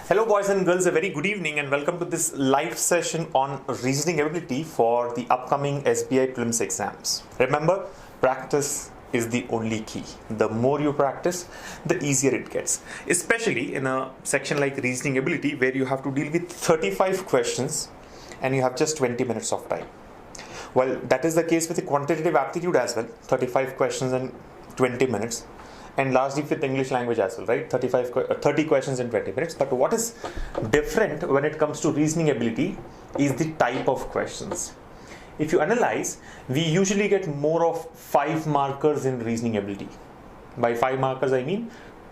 Hello boys and girls, a very good evening and welcome to this live session on reasoning ability for the upcoming SBI Prelims exams. Remember, practice is the only key. The more you practice, the easier it gets. Especially in a section like reasoning ability where you have to deal with 35 questions and you have just 20 minutes of time. Well, that is the case with the quantitative aptitude as well, 35 questions and 20 minutes. And largely with English language as well, right? 30 questions in 20 minutes. But what is different when it comes to reasoning ability is the type of questions. If you analyze, we usually get more of 5 markers in reasoning ability. By 5 markers, I mean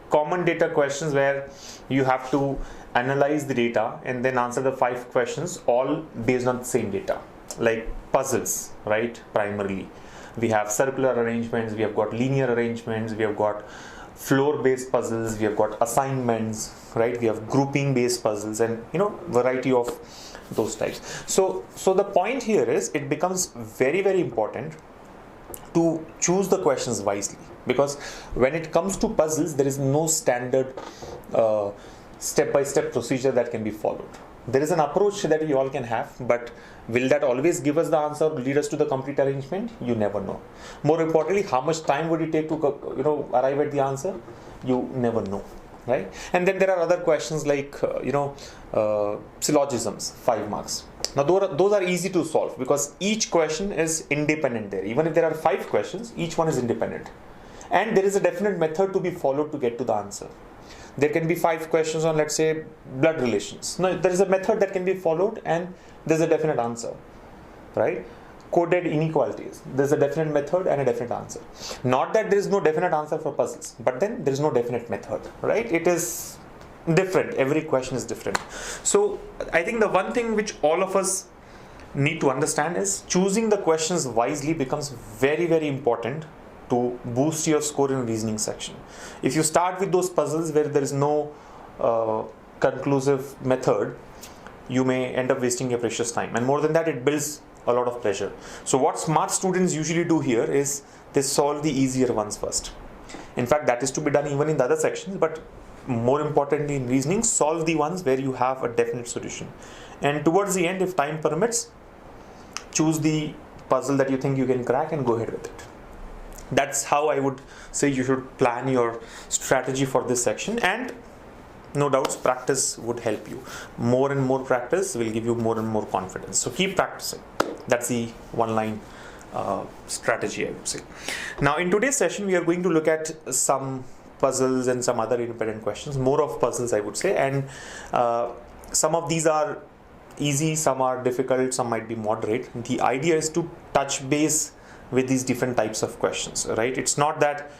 common data questions where you have to analyze the data and then answer the 5 questions all based on the same data. Like puzzles, right? Primarily. We have circular arrangements, we have got linear arrangements, we have got floor-based puzzles, we have got assignments, right? We have grouping-based puzzles and, variety of those types. So the point here is it becomes very, very important to choose the questions wisely, because when it comes to puzzles, there is no standard step-by-step procedure that can be followed. There is an approach that we all can have, but will that always give us the answer or lead us to the complete arrangement? You never know. More importantly, how much time would it take to arrive at the answer? You never know, right? And then there are other questions like syllogisms, 5 marks. Now those are easy to solve because each question is independent there. Even if there are 5 questions, each one is independent, and there is a definite method to be followed to get to the answer. There can be 5 questions on, let's say, blood relations. No, there is a method that can be followed and there's a definite answer, right? Coded inequalities. There's a definite method and a definite answer. Not that there is no definite answer for puzzles, but then there is no definite method, right? It is different. Every question is different. So I think the one thing which all of us need to understand is choosing the questions wisely becomes very, very important to boost your score in reasoning section. If you start with those puzzles where there is no conclusive method, you may end up wasting your precious time. And more than that, it builds a lot of pressure. So what smart students usually do here is they solve the easier ones first. In fact, that is to be done even in the other sections, but more importantly in reasoning, solve the ones where you have a definite solution. And towards the end, if time permits, choose the puzzle that you think you can crack and go ahead with it. That's how I would say you should plan your strategy for this section, and no doubts practice would help you. More and more practice will give you more and more confidence. So keep practicing. That's the one-line strategy, I would say. Now in today's session, we are going to look at some puzzles and some other independent questions, more of puzzles I would say, and some of these are easy, some are difficult, some might be moderate. The idea is to touch base with these different types of questions, right? It's not that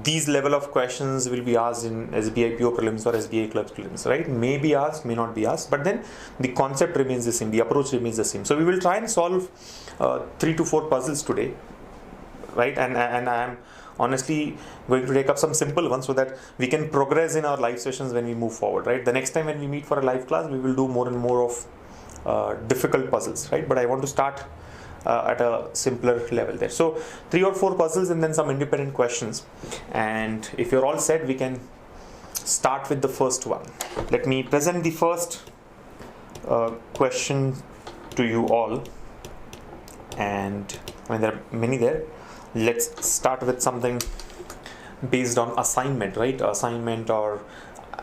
these level of questions will be asked in SBI PO Prelims or SBI Clerks Prelims, right? May be asked, may not be asked, but then the concept remains the same, the approach remains the same. So we will try and solve 3 to 4 puzzles today, right? And I am honestly going to take up some simple ones so that we can progress in our live sessions when we move forward, right? The next time when we meet for a live class, we will do more and more of difficult puzzles, right? But I want to start at a simpler level there. So 3 or 4 puzzles and then some independent questions. And if you're all set, we can start with the first one. Let me present the first question to you all. And there are many there. Let's start with something based on assignment, right? Assignment or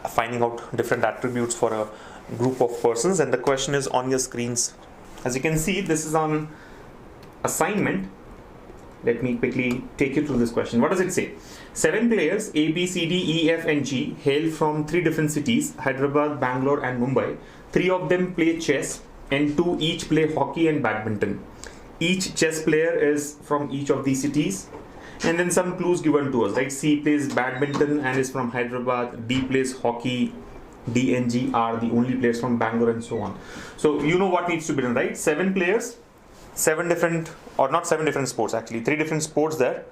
finding out different attributes for a group of persons. And the question is on your screens. As you can see, this is on assignment. Let me quickly take you through this question. What does it say? 7 players A, B, C, D, E, F and G hail from 3 different cities, Hyderabad, Bangalore and Mumbai. 3 of them play chess and 2 each play hockey and badminton. Each chess player is from each of these cities, and then some clues given to us, right? C plays badminton and is from Hyderabad, D plays hockey, D and G are the only players from Bangalore, and so on. So you know what needs to be done, right? 7 players, 7 different, or not 7 different sports actually, 3 different sports there,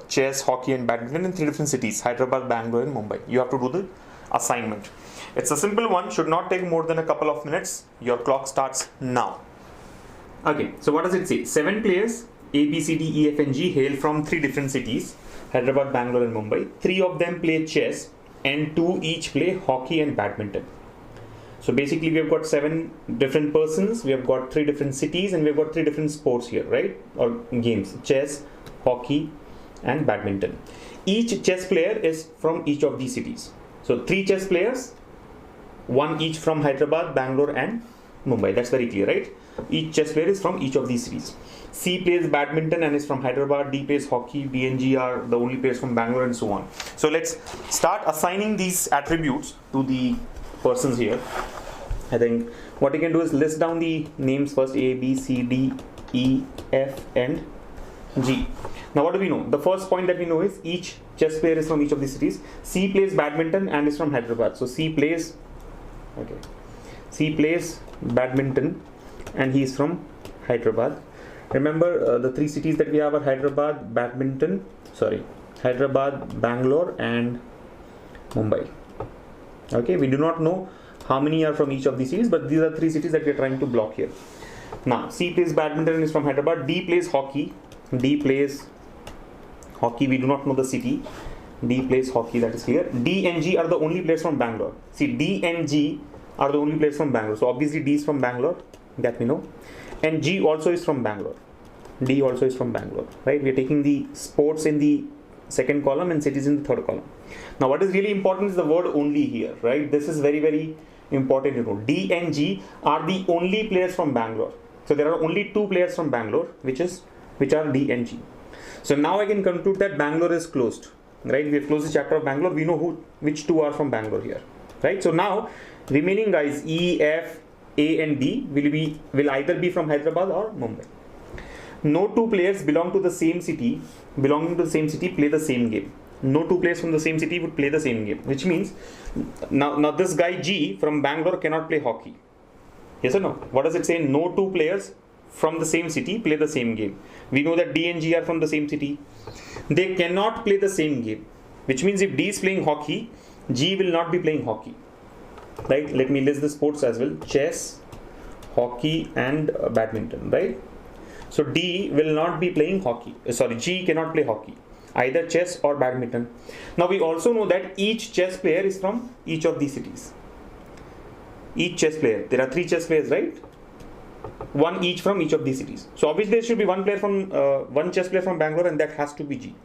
chess, hockey and badminton in 3 different cities, Hyderabad, Bangalore and Mumbai. You have to do the assignment. It's a simple one, should not take more than a couple of minutes. Your clock starts now. Okay, so what does it say? 7 players, A, B, C, D, E, F and G hail from 3 different cities, Hyderabad, Bangalore and Mumbai. 3 of them play chess and 2 each play hockey and badminton. So basically we have got 7 different persons, we have got 3 different cities, and we have got 3 different sports here, right? Or games: chess, hockey and badminton. Each chess player is from each of these cities. So 3 chess players, 1 each from Hyderabad, Bangalore and Mumbai. That's very clear, right? Each chess player is from each of these cities. C plays badminton and is from Hyderabad. D plays hockey. B and G are the only players from Bangalore, and so on. So let's start assigning these attributes to the persons here. I think what you can do is list down the names first: A, B, C, D, E, F and G. Now what do we know? The first point that we know is each chess player is from each of these cities. C plays badminton and is from Hyderabad. So C plays badminton and he is from Hyderabad. Remember the 3 cities that we have are Hyderabad, Bangalore and Mumbai. Okay, we do not know how many are from each of these cities, but these are 3 cities that we are trying to block here. Now C plays badminton and is from Hyderabad. D plays hockey. We do not know the city. D plays hockey, that is clear. D and G are the only players from Bangalore. See, D and G are the only players from Bangalore. So obviously D is from Bangalore, that we know. And G also is from Bangalore. D also is from Bangalore, right? We are taking the sports in the second column and cities in the third column. Now what is really important is the word only here, right? This is very, very important, you know. D and G are the only players from Bangalore. So there are only 2 players from Bangalore, which are D and G. So now I can conclude that Bangalore is closed, right? We have closed the chapter of Bangalore. We know which 2 are from Bangalore here, right? So now remaining guys, E, F, A and D will either be from Hyderabad or Mumbai. No 2 players belonging to the same city play the same game. No 2 players from the same city would play the same game, which means now this guy G from Bangalore cannot play hockey. Yes or no? What does it say? No 2 players from the same city play the same game. We know that D and G are from the same city. They cannot play the same game, which means if D is playing hockey, G will not be playing hockey, right? Let me list the sports as well: chess, hockey and badminton, right? So D will not be playing hockey. G cannot play hockey, either chess or badminton. Now we also know that each chess player is from each of these cities. Each chess player, there are 3 chess players, right? 1 each from each of these cities. So obviously there should be one chess player from Bangalore, and that has to be G.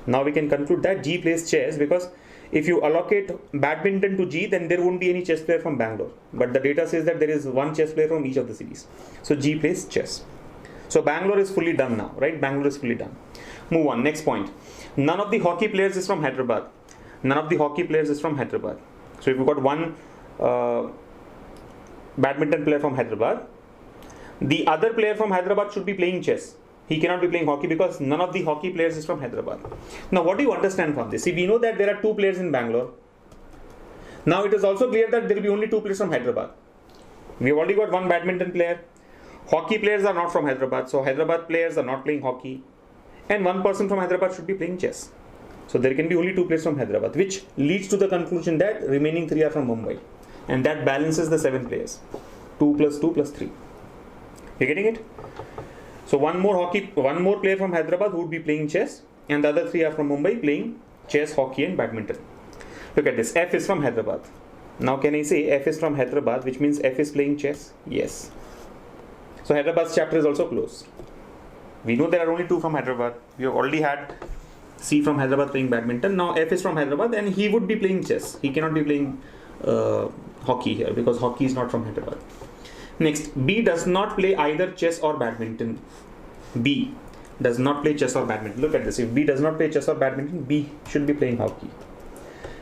Now we can conclude that G plays chess, because if you allocate badminton to G, then there won't be any chess player from Bangalore. But the data says that there is 1 chess player from each of the cities. So G plays chess. So Bangalore is fully done now, right? Bangalore is fully done. Move on. Next point. None of the hockey players is from Hyderabad. So if you've got 1 badminton player from Hyderabad, the other player from Hyderabad should be playing chess. He cannot be playing hockey because none of the hockey players is from Hyderabad. Now what do you understand from this? See, we know that there are 2 players in Bangalore. Now it is also clear that there will be only 2 players from Hyderabad. We have already got 1 badminton player. Hockey players are not from Hyderabad, so Hyderabad players are not playing hockey. And 1 person from Hyderabad should be playing chess. So there can be only 2 players from Hyderabad, which leads to the conclusion that remaining 3 are from Mumbai. And that balances the 7 players. 2 plus 2 plus 3. You're getting it? So one more player from Hyderabad who would be playing chess, and the other 3 are from Mumbai playing chess, hockey and badminton. Look at this. F is from Hyderabad. Now can I say F is from Hyderabad, which means F is playing chess? Yes. So Hyderabad's chapter is also closed. We know there are only 2 from Hyderabad. We have already had C from Hyderabad playing badminton. Now F is from Hyderabad and he would be playing chess. He cannot be playing hockey here because hockey is not from Hyderabad. Next, B does not play either chess or badminton. B does not play chess or badminton. Look at this. If B does not play chess or badminton, B should be playing hockey.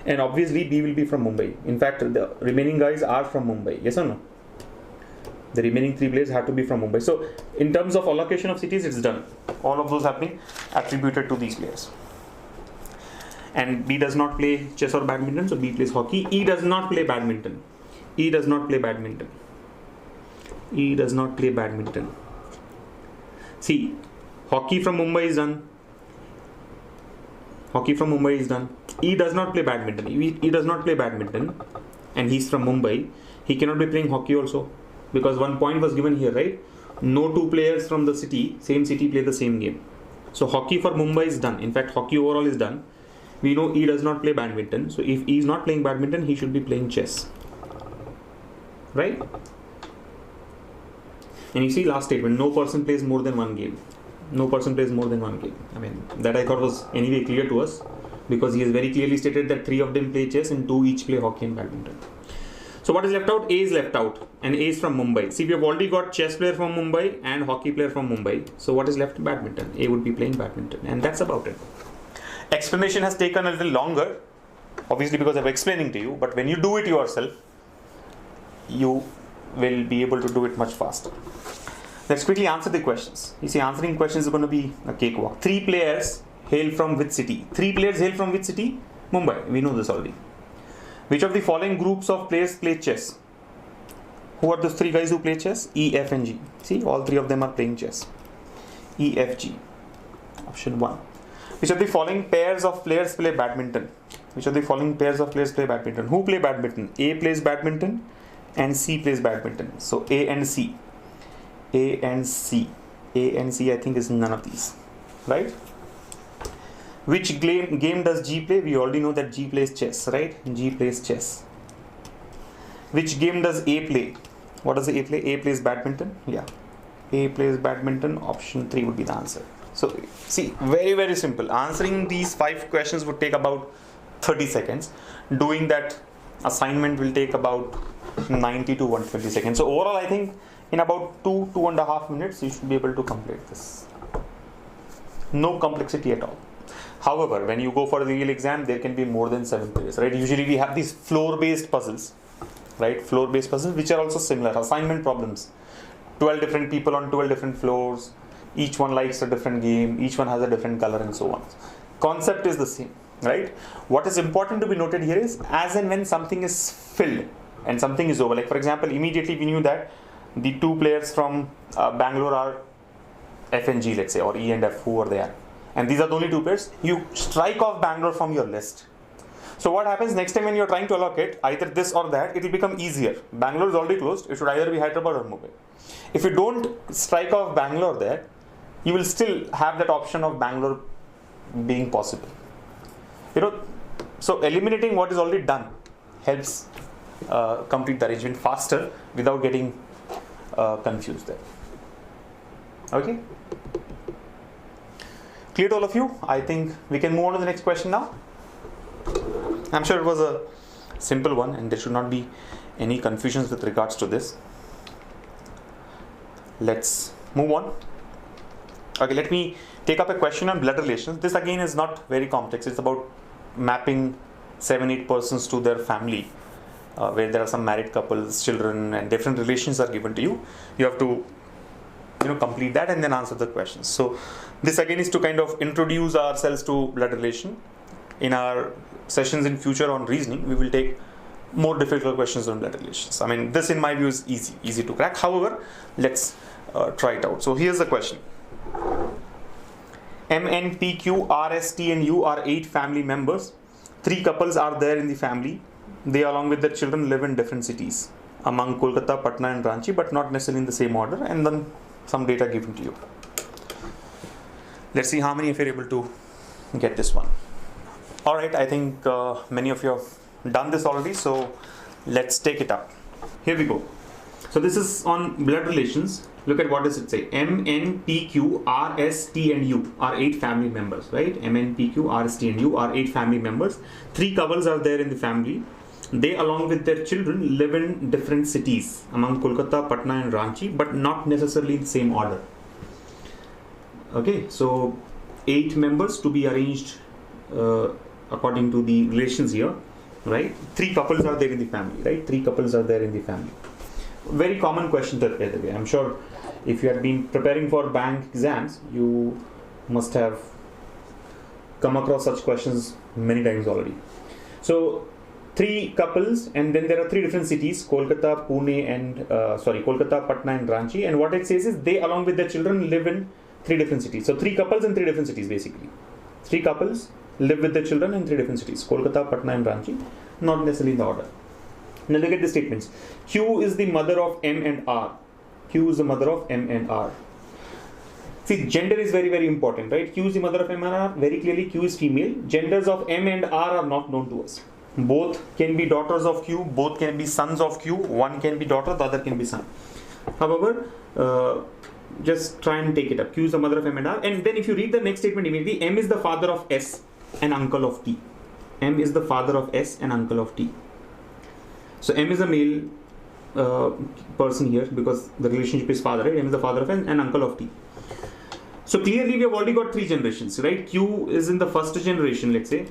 And obviously B will be from Mumbai. In fact, the remaining guys are from Mumbai. Yes or no? The remaining 3 players have to be from Mumbai. So in terms of allocation of cities, it's done. All of those have been attributed to these players. And B does not play chess or badminton, so B plays hockey. E does not play badminton. E does not play badminton. E does not play badminton. See, hockey from Mumbai is done. Hockey from Mumbai is done. E does not play badminton. E does not play badminton, and he's from Mumbai. He cannot be playing hockey also, because one point was given here, right? No 2 players from the same city play the same game. So hockey for Mumbai is done. In fact, hockey overall is done. We know E does not play badminton. So if E is not playing badminton, he should be playing chess. right? And you see last statement, no person plays more than one game. No person plays more than one game. I mean, that I thought was anyway clear to us, because he has very clearly stated that 3 of them play chess and 2 each play hockey and badminton. So what is left out? A is left out, and A is from Mumbai. See, we have already got chess player from Mumbai and hockey player from Mumbai. So what is left? Badminton. A would be playing badminton, and that's about it. Explanation has taken a little longer, obviously because I'm explaining to you, but when you do it yourself, you will be able to do it much faster. Let's quickly answer the questions. You see, answering questions is going to be a cakewalk. 3 players hail from which city? 3 players hail from which city? Mumbai. We know this already. Which of the following groups of players play chess? Who are those 3 guys who play chess? E, F and G. See, all 3 of them are playing chess. E, F, G. Option 1. Which of the following pairs of players play badminton? Which of the following pairs of players play badminton? Who play badminton? A plays badminton and C plays badminton. So A and C. A and C. A and C, I think, is none of these. Right? Which game does G play? We already know that G plays chess, right? G plays chess. Which game does A play? What does A play? A plays badminton. Yeah. A plays badminton. Option 3 would be the answer. So, see, very, very simple. Answering these 5 questions would take about 30 seconds. Doing that assignment will take about 90 to 120 seconds. So, overall, I think in about 2.5 minutes, you should be able to complete this. No complexity at all. However, when you go for the real exam, there can be more than 7 pages, right? Usually we have these floor-based puzzles, right? Floor-based puzzles, which are also similar. Assignment problems. 12 different people on 12 different floors. Each one likes a different game. Each one has a different color and so on. Concept is the same, right? What is important to be noted here is, as and when something is filled and something is over, like for example, immediately we knew that the 2 players from Bangalore are F and G, let's say, or E and F, who are there. And these are the only 2 pairs. You strike off Bangalore from your list. So what happens next time when you're trying to allocate either this or that, it will become easier. Bangalore is already closed. It should either be Hyderabad or Mumbai. If you don't strike off Bangalore there, you will still have that option of Bangalore being possible. So eliminating what is already done helps complete the arrangement faster without getting confused there. Okay? Clear to all of you? I think we can move on to the next question now. I'm sure it was a simple one and there should not be any confusions with regards to this. Let's move on. Okay, let me take up a question on blood relations. This again is not very complex. It's about mapping 7-8 persons to their family, where there are some married couples, children, and different relations are given to you. You have to complete that and then answer the questions. So this again is to kind of introduce ourselves to blood relation. In our sessions in future on reasoning, we will take more difficult questions on blood relations. I mean, this in my view is easy to crack. However, let's try it out. So here's the question. M, N, P, Q, R, S, T and U are 8 family members. 3 couples are there in the family. They along with their children live in different cities among Kolkata, Patna and Ranchi, but not necessarily in the same order, and then some data given to you. Let's see how many of you are able to get this one. Alright, I think many of you have done this already, so let's take it up. Here we go. So this is on blood relations. Look at what does it say. M, N, P, Q, R, S, T and U are 8 family members, right? M, N, P, Q, R, S, T and U are 8 family members. 3 couples are there in the family. They along with their children live in different cities among Kolkata, Patna and Ranchi, but not necessarily in the same order. Okay, so 8 members to be arranged according to the relations here, right? 3 couples are there in the family, right? 3 couples are there in the family. Very common question by the way. I'm sure if you have been preparing for bank exams, you must have come across such questions many times already. So 3 couples, and then there are 3 different cities: Kolkata, Pune, and Kolkata, Patna, and Ranchi. And what it says is they, along with their children, live in 3 different cities. So 3 couples in 3 different cities, basically. 3 couples live with their children in 3 different cities: Kolkata, Patna, and Ranchi. Not necessarily in the order. Now look at the statements. Q is the mother of M and R. Q is the mother of M and R. See, gender is very, very important, right? Q is the mother of M and R. Very clearly, Q is female. Genders of M and R are not known to us. Both can be daughters of Q, both can be sons of Q, one can be daughter, the other can be son. However, just try and take it up. Q is the mother of M and R. And then if you read the next statement immediately, M is the father of S and uncle of T. M is the father of S and uncle of T. So M is a male person here because the relationship is father, right? M is the father of S and uncle of T. So clearly we have already got 3 generations, right? Q is in the first generation, let's say.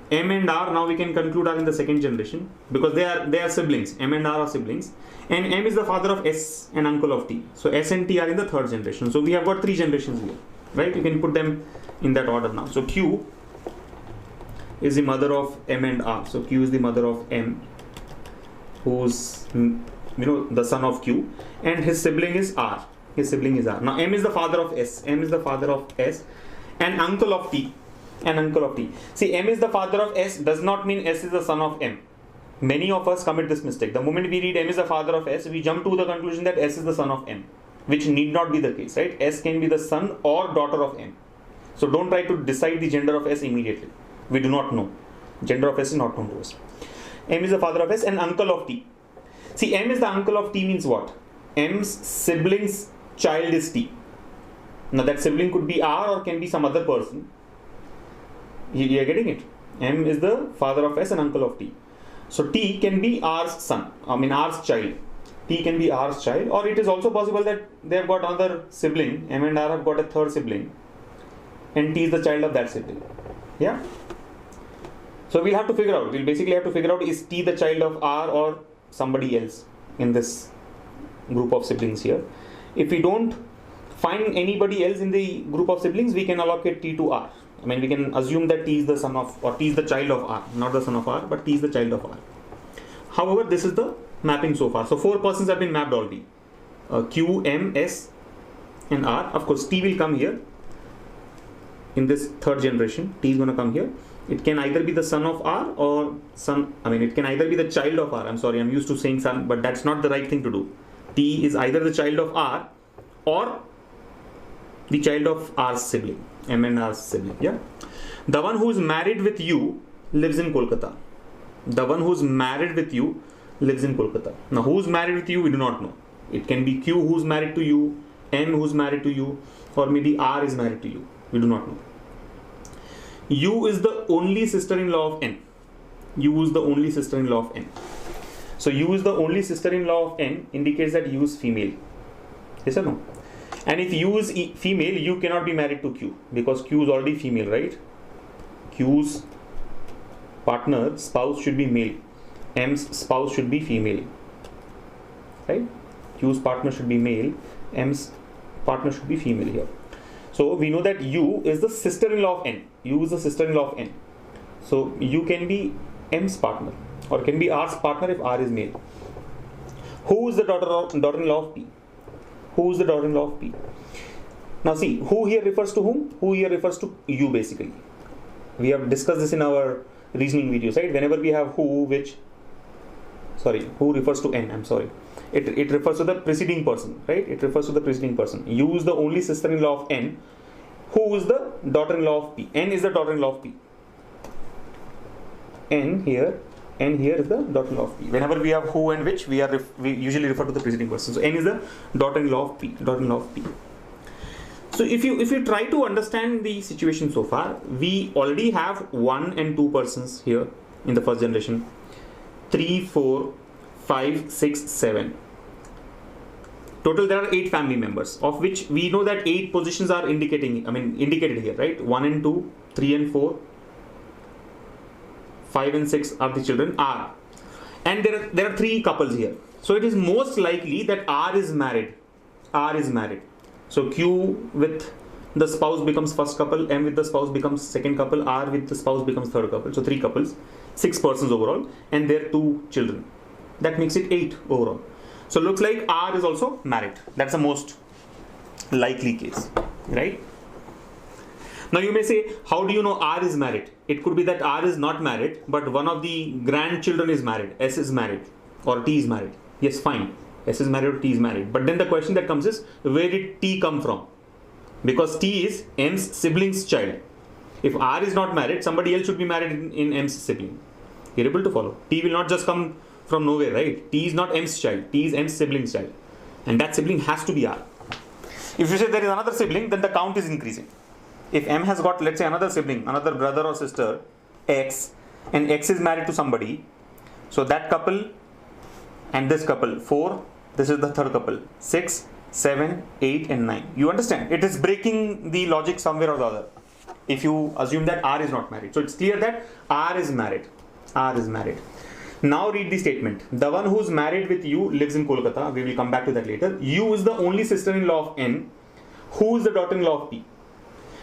M and R now we can conclude are in the second generation because they are siblings. M and R are siblings. And M is the father of S and uncle of T. So S and T are in the third generation. So we have got 3 generations here, right? You can put them in that order now. So Q is the mother of M and R. So Q is the mother of M, who's the son of Q, and his sibling is R. His sibling is R. Now M is the father of S. M is the father of S and uncle of T. And uncle of T. See, M is the father of S does not mean S is the son of M. Many of us commit this mistake. The moment we read M is the father of S, we jump to the conclusion that S is the son of M, which need not be the case, right? S can be the son or daughter of M. So don't try to decide the gender of S immediately. We do not know. Gender of S is not known to us. M is the father of S and uncle of T. See, M is the uncle of T means what? M's sibling's child is T. Now that sibling could be R or can be some other person. You are getting it? M is the father of S and uncle of T. So T can be R's son, R's child. T can be R's child, or it is also possible that they have got another sibling, M and R have got a third sibling, and T is the child of that sibling. Yeah? So we'll have to figure out, is T the child of R or somebody else in this group of siblings here. If we don't find anybody else in the group of siblings, we can allocate T to R. We can assume that T is the son of, or T is the child of R, not the son of R, but T is the child of R. However, this is the mapping so far. So 4 persons have been mapped already. Q, M, S and R. Of course, T will come here in this third generation. T is going to come here. It can either be the son of R or it can either be the child of R. I'm sorry, I'm used to saying son, but that's not the right thing to do. T is either the child of R or the child of R's sibling. M and R's sibling, yeah. The one who is married with you lives in Kolkata. The one who is married with you lives in Kolkata. Now, who is married with you, we do not know. It can be Q who's married to you, M who's married to you, or maybe R is married to you. We do not know. U is the only sister-in-law of N. U is the only sister-in-law of N. So, U is the only sister-in-law of N indicates that U is female. Yes or no? And if U is female, U cannot be married to Q because Q is already female, right? Q's partner, spouse should be male. M's spouse should be female, right? Q's partner should be male. M's partner should be female here. So we know that U is the sister-in-law of N. U is the sister-in-law of N. So U can be M's partner or can be R's partner if R is male. Who is the daughter-in-law of P? Who is the daughter-in-law of P? Now see, who here refers to whom? Who here refers to U basically. We have discussed this in our reasoning videos, right? Whenever we have who refers to N, I'm sorry. It refers to the preceding person, right? It refers to the preceding person. U is the only sister-in-law of N. Who is the daughter-in-law of P? N is the daughter-in-law of P. N here is the daughter-in-law of P. Whenever we have who and which, we usually refer to the preceding person. So N is the daughter-in-law of P. Daughter-in-law of P. So if you try to understand the situation so far, we already have 1 and 2 persons here in the first generation. 3, 4, 5, 6, 7. Total there are 8 family members, of which we know that 8 positions are indicated here, right? 1 and 2, 3 and 4. 5 and 6 are the children R, and there are 3 couples here. So it is most likely that R is married. So Q with the spouse becomes first couple, M with the spouse becomes second couple, R with the spouse becomes third couple. So 3 couples, 6 persons overall, and their 2 children. That makes it 8 overall. So looks like R is also married. That's the most likely case, right? Now you may say, how do you know R is married? It could be that R is not married, but one of the grandchildren is married. S is married or T is married. Yes, fine. S is married or T is married. But then the question that comes is, where did T come from? Because T is M's sibling's child. If R is not married, somebody else should be married in M's sibling. You're able to follow. T will not just come from nowhere, right? T is not M's child. T is M's sibling's child. And that sibling has to be R. If you say there is another sibling, then the count is increasing. If M has got, let's say, another sibling, another brother or sister, X, and X is married to somebody, so that couple and this couple, 4, this is the third couple, 6, 7, 8 and 9. You understand? It is breaking the logic somewhere or the other. If you assume that R is not married. So it's clear that R is married. R is married. Now read the statement. The one who's married with you lives in Kolkata. We will come back to that later. U is the only sister-in-law of N. Who is the daughter-in-law of P?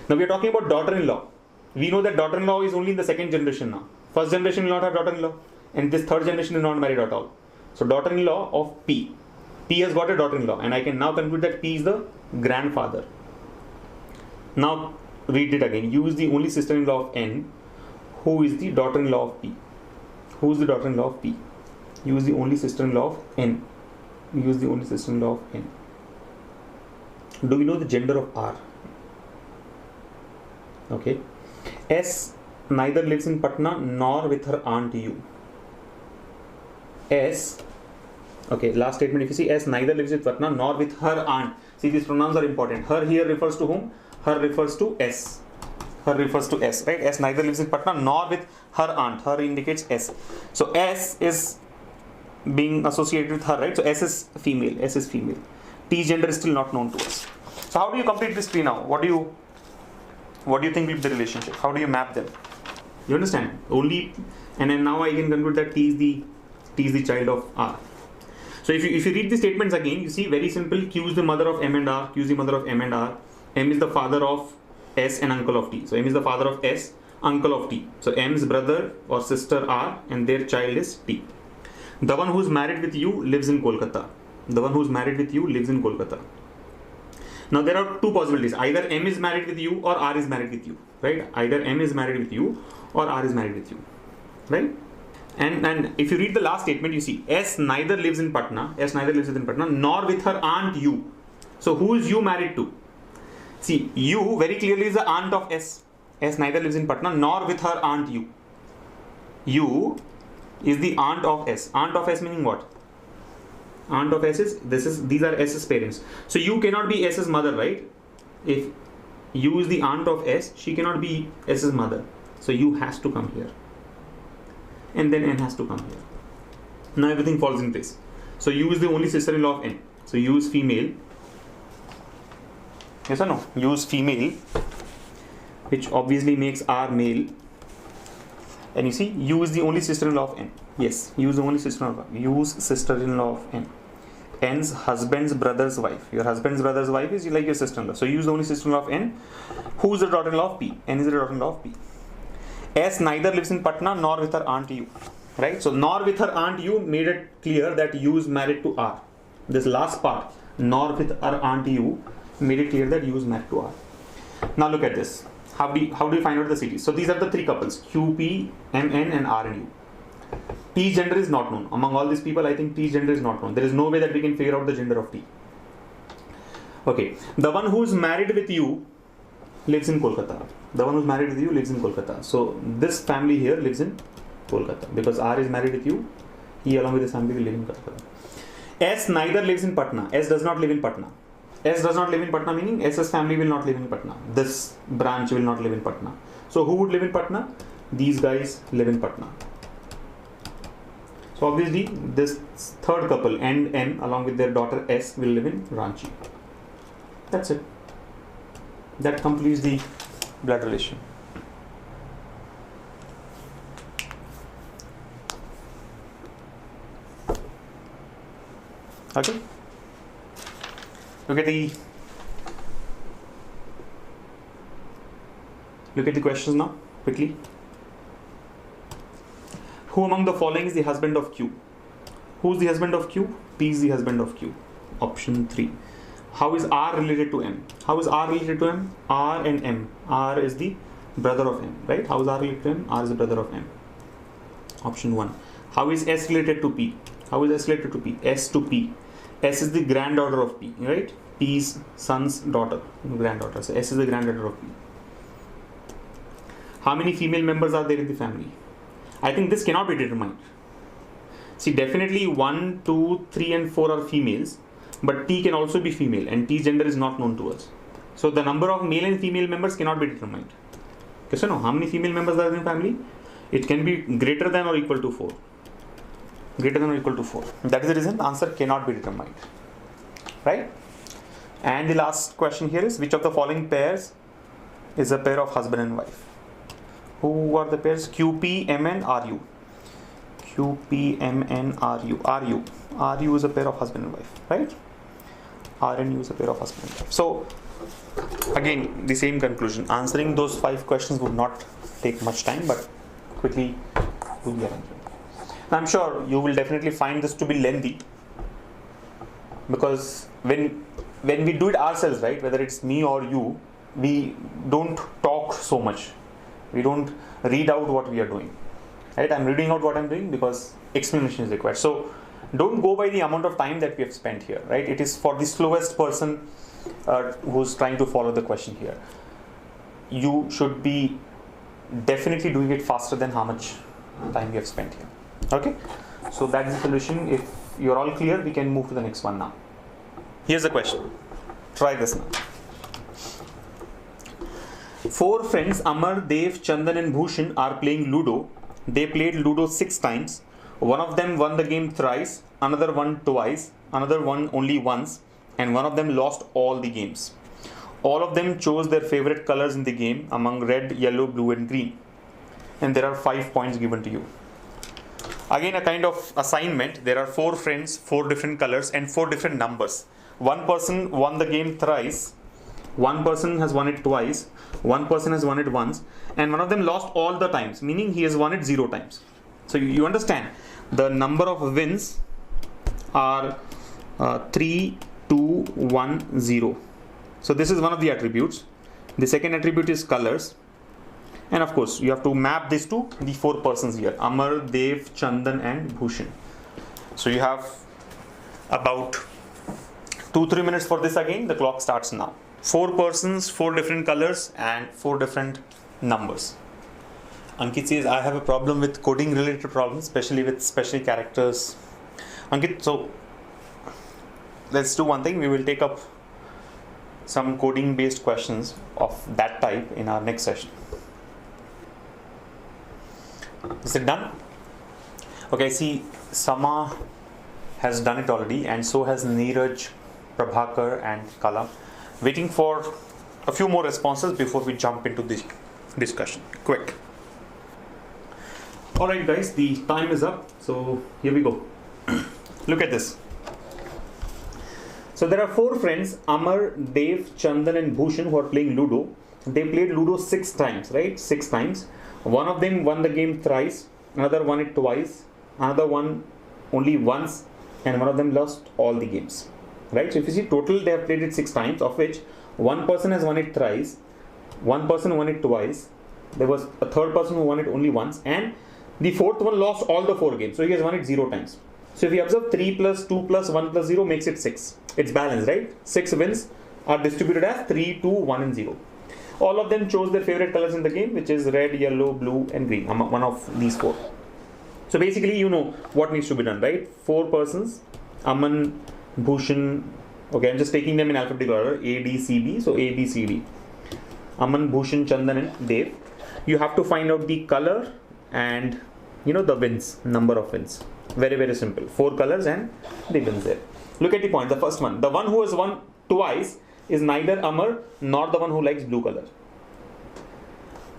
Now we are talking about daughter-in-law. We know that daughter-in-law is only in the second generation now. First generation will not have daughter-in-law. And this third generation is not married at all. So daughter-in-law of P. P has got a daughter-in-law. And I can now conclude that P is the grandfather. Now read it again. U is the only sister-in-law of N. Who is the daughter-in-law of P? Who is the daughter-in-law of P? U is the only sister-in-law of N. U is the only sister-in-law of N. Do we know the gender of R? Okay. S neither lives in Patna nor with her aunt U. S, okay, last statement, if you see, S neither lives with Patna nor with her aunt. See, these pronouns are important. Her here refers to whom? Her refers to S. Her refers to S, right? S neither lives in Patna nor with her aunt. Her indicates S. So S is being associated with her, right? So S is female. S is female. T gender is still not known to us. So how do you complete this tree now? What do you think will be the relationship? How do you map them? You understand? Only, and then now I can conclude that T is the child of R. So if you read the statements again, you see very simple. Q is the mother of M and R. Q is the mother of M and R. M is the father of S and uncle of T. So M is the father of S, uncle of T. So M's brother or sister R and their child is T. The one who's married with you lives in Kolkata. The one who's married with you lives in Kolkata. Now there are two possibilities. Either M is married with you or R is married with you. Right? Either M is married with you or R is married with you. Right? And if you read the last statement, you see S neither lives in Patna. S neither lives in Patna nor with her aunt U. So who is U married to? See, U very clearly is the aunt of S. S neither lives in Patna nor with her aunt U. U is the aunt of S. Aunt of S meaning what? Aunt of S is, these are S's parents. So U cannot be S's mother, right? If U is the aunt of S, she cannot be S's mother. So U has to come here. And then N has to come here. Now everything falls in place. So U is the only sister-in-law of N. So U is female. Yes or no? U is female, which obviously makes R male. And you see, U is the only sister-in-law of N. Yes, U is the only sister-in-law of N. U's sister-in-law of N. N's husband's brother's wife. Your husband's brother's wife is like your sister-in-law. So U is the only sister-in-law of N. Who is the daughter-in-law of P? N is the daughter-in-law of P. S neither lives in Patna nor with her aunt U. Right? So nor with her aunt U made it clear that U is married to R. This last part, nor with her aunt U, made it clear that U is married to R. Now look at this. How do you find out the cities? So these are the three couples, Q, P, M, N and R and U. T gender is not known. Among all these people, I think T gender is not known. There is no way that we can figure out the gender of T. Okay. The one who is married with you lives in Kolkata. The one who is married with you lives in Kolkata. So this family here lives in Kolkata. Because R is married with you, he along with his family will live in Kolkata. S neither lives in Patna. S does not live in Patna. S does not live in Patna meaning S's family will not live in Patna. This branch will not live in Patna. So who would live in Patna? These guys live in Patna. So obviously this third couple and N along with their daughter S will live in Ranchi. That's it. That completes the blood relation. Okay. Look at the questions now, quickly. Who among the following is the husband of Q? Who is the husband of Q? P is the husband of Q. Option 3. How is R related to M? How is R related to M? R and M. R is the brother of M, right? How is R related to M? R is the brother of M. Option 1. How is S related to P? How is S related to P? S to P. S is the granddaughter of P, right? P's son's daughter, granddaughter. So S is the granddaughter of P. How many female members are there in the family? I think this cannot be determined. See, definitely 1, 2, 3 and 4 are females, but T can also be female and T's gender is not known to us. So the number of male and female members cannot be determined. Okay, so now how many female members are in the family? It can be greater than or equal to 4. Greater than or equal to 4. That is the reason answer cannot be determined. Right? And the last question here is, which of the following pairs is a pair of husband and wife? Who are the pairs? QP, MN, RU. QP, MN, RU. RU is a pair of husband and wife, right? RNU is a pair of husband and wife. So again, the same conclusion. Answering those 5 questions would not take much time, but quickly we'll get into it. I'm sure you will definitely find this to be lengthy, because when we do it ourselves, right, whether it's me or you, we don't talk so much. We don't read out what we are doing. Right? I'm reading out what I'm doing because explanation is required. So don't go by the amount of time that we have spent here. Right? It is for the slowest person who's trying to follow the question here. You should be definitely doing it faster than how much time we have spent here. Okay? So that is the solution. If you're all clear, we can move to the next one now. Here's the question. Try this now. 4 friends, Amar, Dev, Chandan and Bhushan, are playing Ludo. They played Ludo 6 times. One of them won the game thrice, another one twice, another one only once, and one of them lost all the games. All of them chose their favorite colors in the game among red, yellow, blue and green. And there are 5 points given to you. Again, a kind of assignment. There are 4 friends, 4 different colors and 4 different numbers. One person won the game thrice, one person has won it twice, one person has won it once, and one of them lost all the times, meaning he has won it 0 times. So you understand, the number of wins are 3, 2, 1, 0. So this is one of the attributes. The second attribute is colors. And of course, you have to map this to the 4 persons here, Amar, Dev, Chandan and Bhushan. So you have about 2-3 minutes for this again. The clock starts now. 4 persons, 4 different colors and 4 different numbers. Ankit says, I have a problem with coding related problems, especially with special characters. Ankit, so let's do one thing. We will take up some coding based questions of that type in our next session. Is it done? Okay, I see Sama has done it already, and so has Neeraj, Prabhakar and Kala. Waiting for a few more responses before we jump into this discussion. Quick. Alright guys, the time is up. So here we go. Look at this. So there are 4 friends, Amar, Dev, Chandan and Bhushan, who are playing Ludo. They played Ludo 6 times, right? 6 times. One of them won the game thrice, another won it twice, another one only once, and one of them lost all the games. Right? So if you see, total they have played it 6 times, of which one person has won it thrice, one person won it twice, there was a third person who won it only once, and the fourth one lost all the 4 games. So he has won it 0 times. So if you observe, 3 plus 2 plus 1 plus 0 makes it 6. It's balanced, right? 6 wins are distributed as 3, 2, 1 and 0. All of them chose their favorite colors in the game, which is red, yellow, blue and green, one of these 4. So basically, you know what needs to be done, right? 4 persons, Aman, Bhushan, okay, I'm just taking them in alphabetical order, A, D, C, B, so A, B, C, D. Aman, Bhushan, Chandan and Dev. You have to find out the color and, the wins, number of wins. Very, very simple. 4 colors and the wins there. Look at the point, the first one. The one who has won twice is neither Amar nor the one who likes blue color.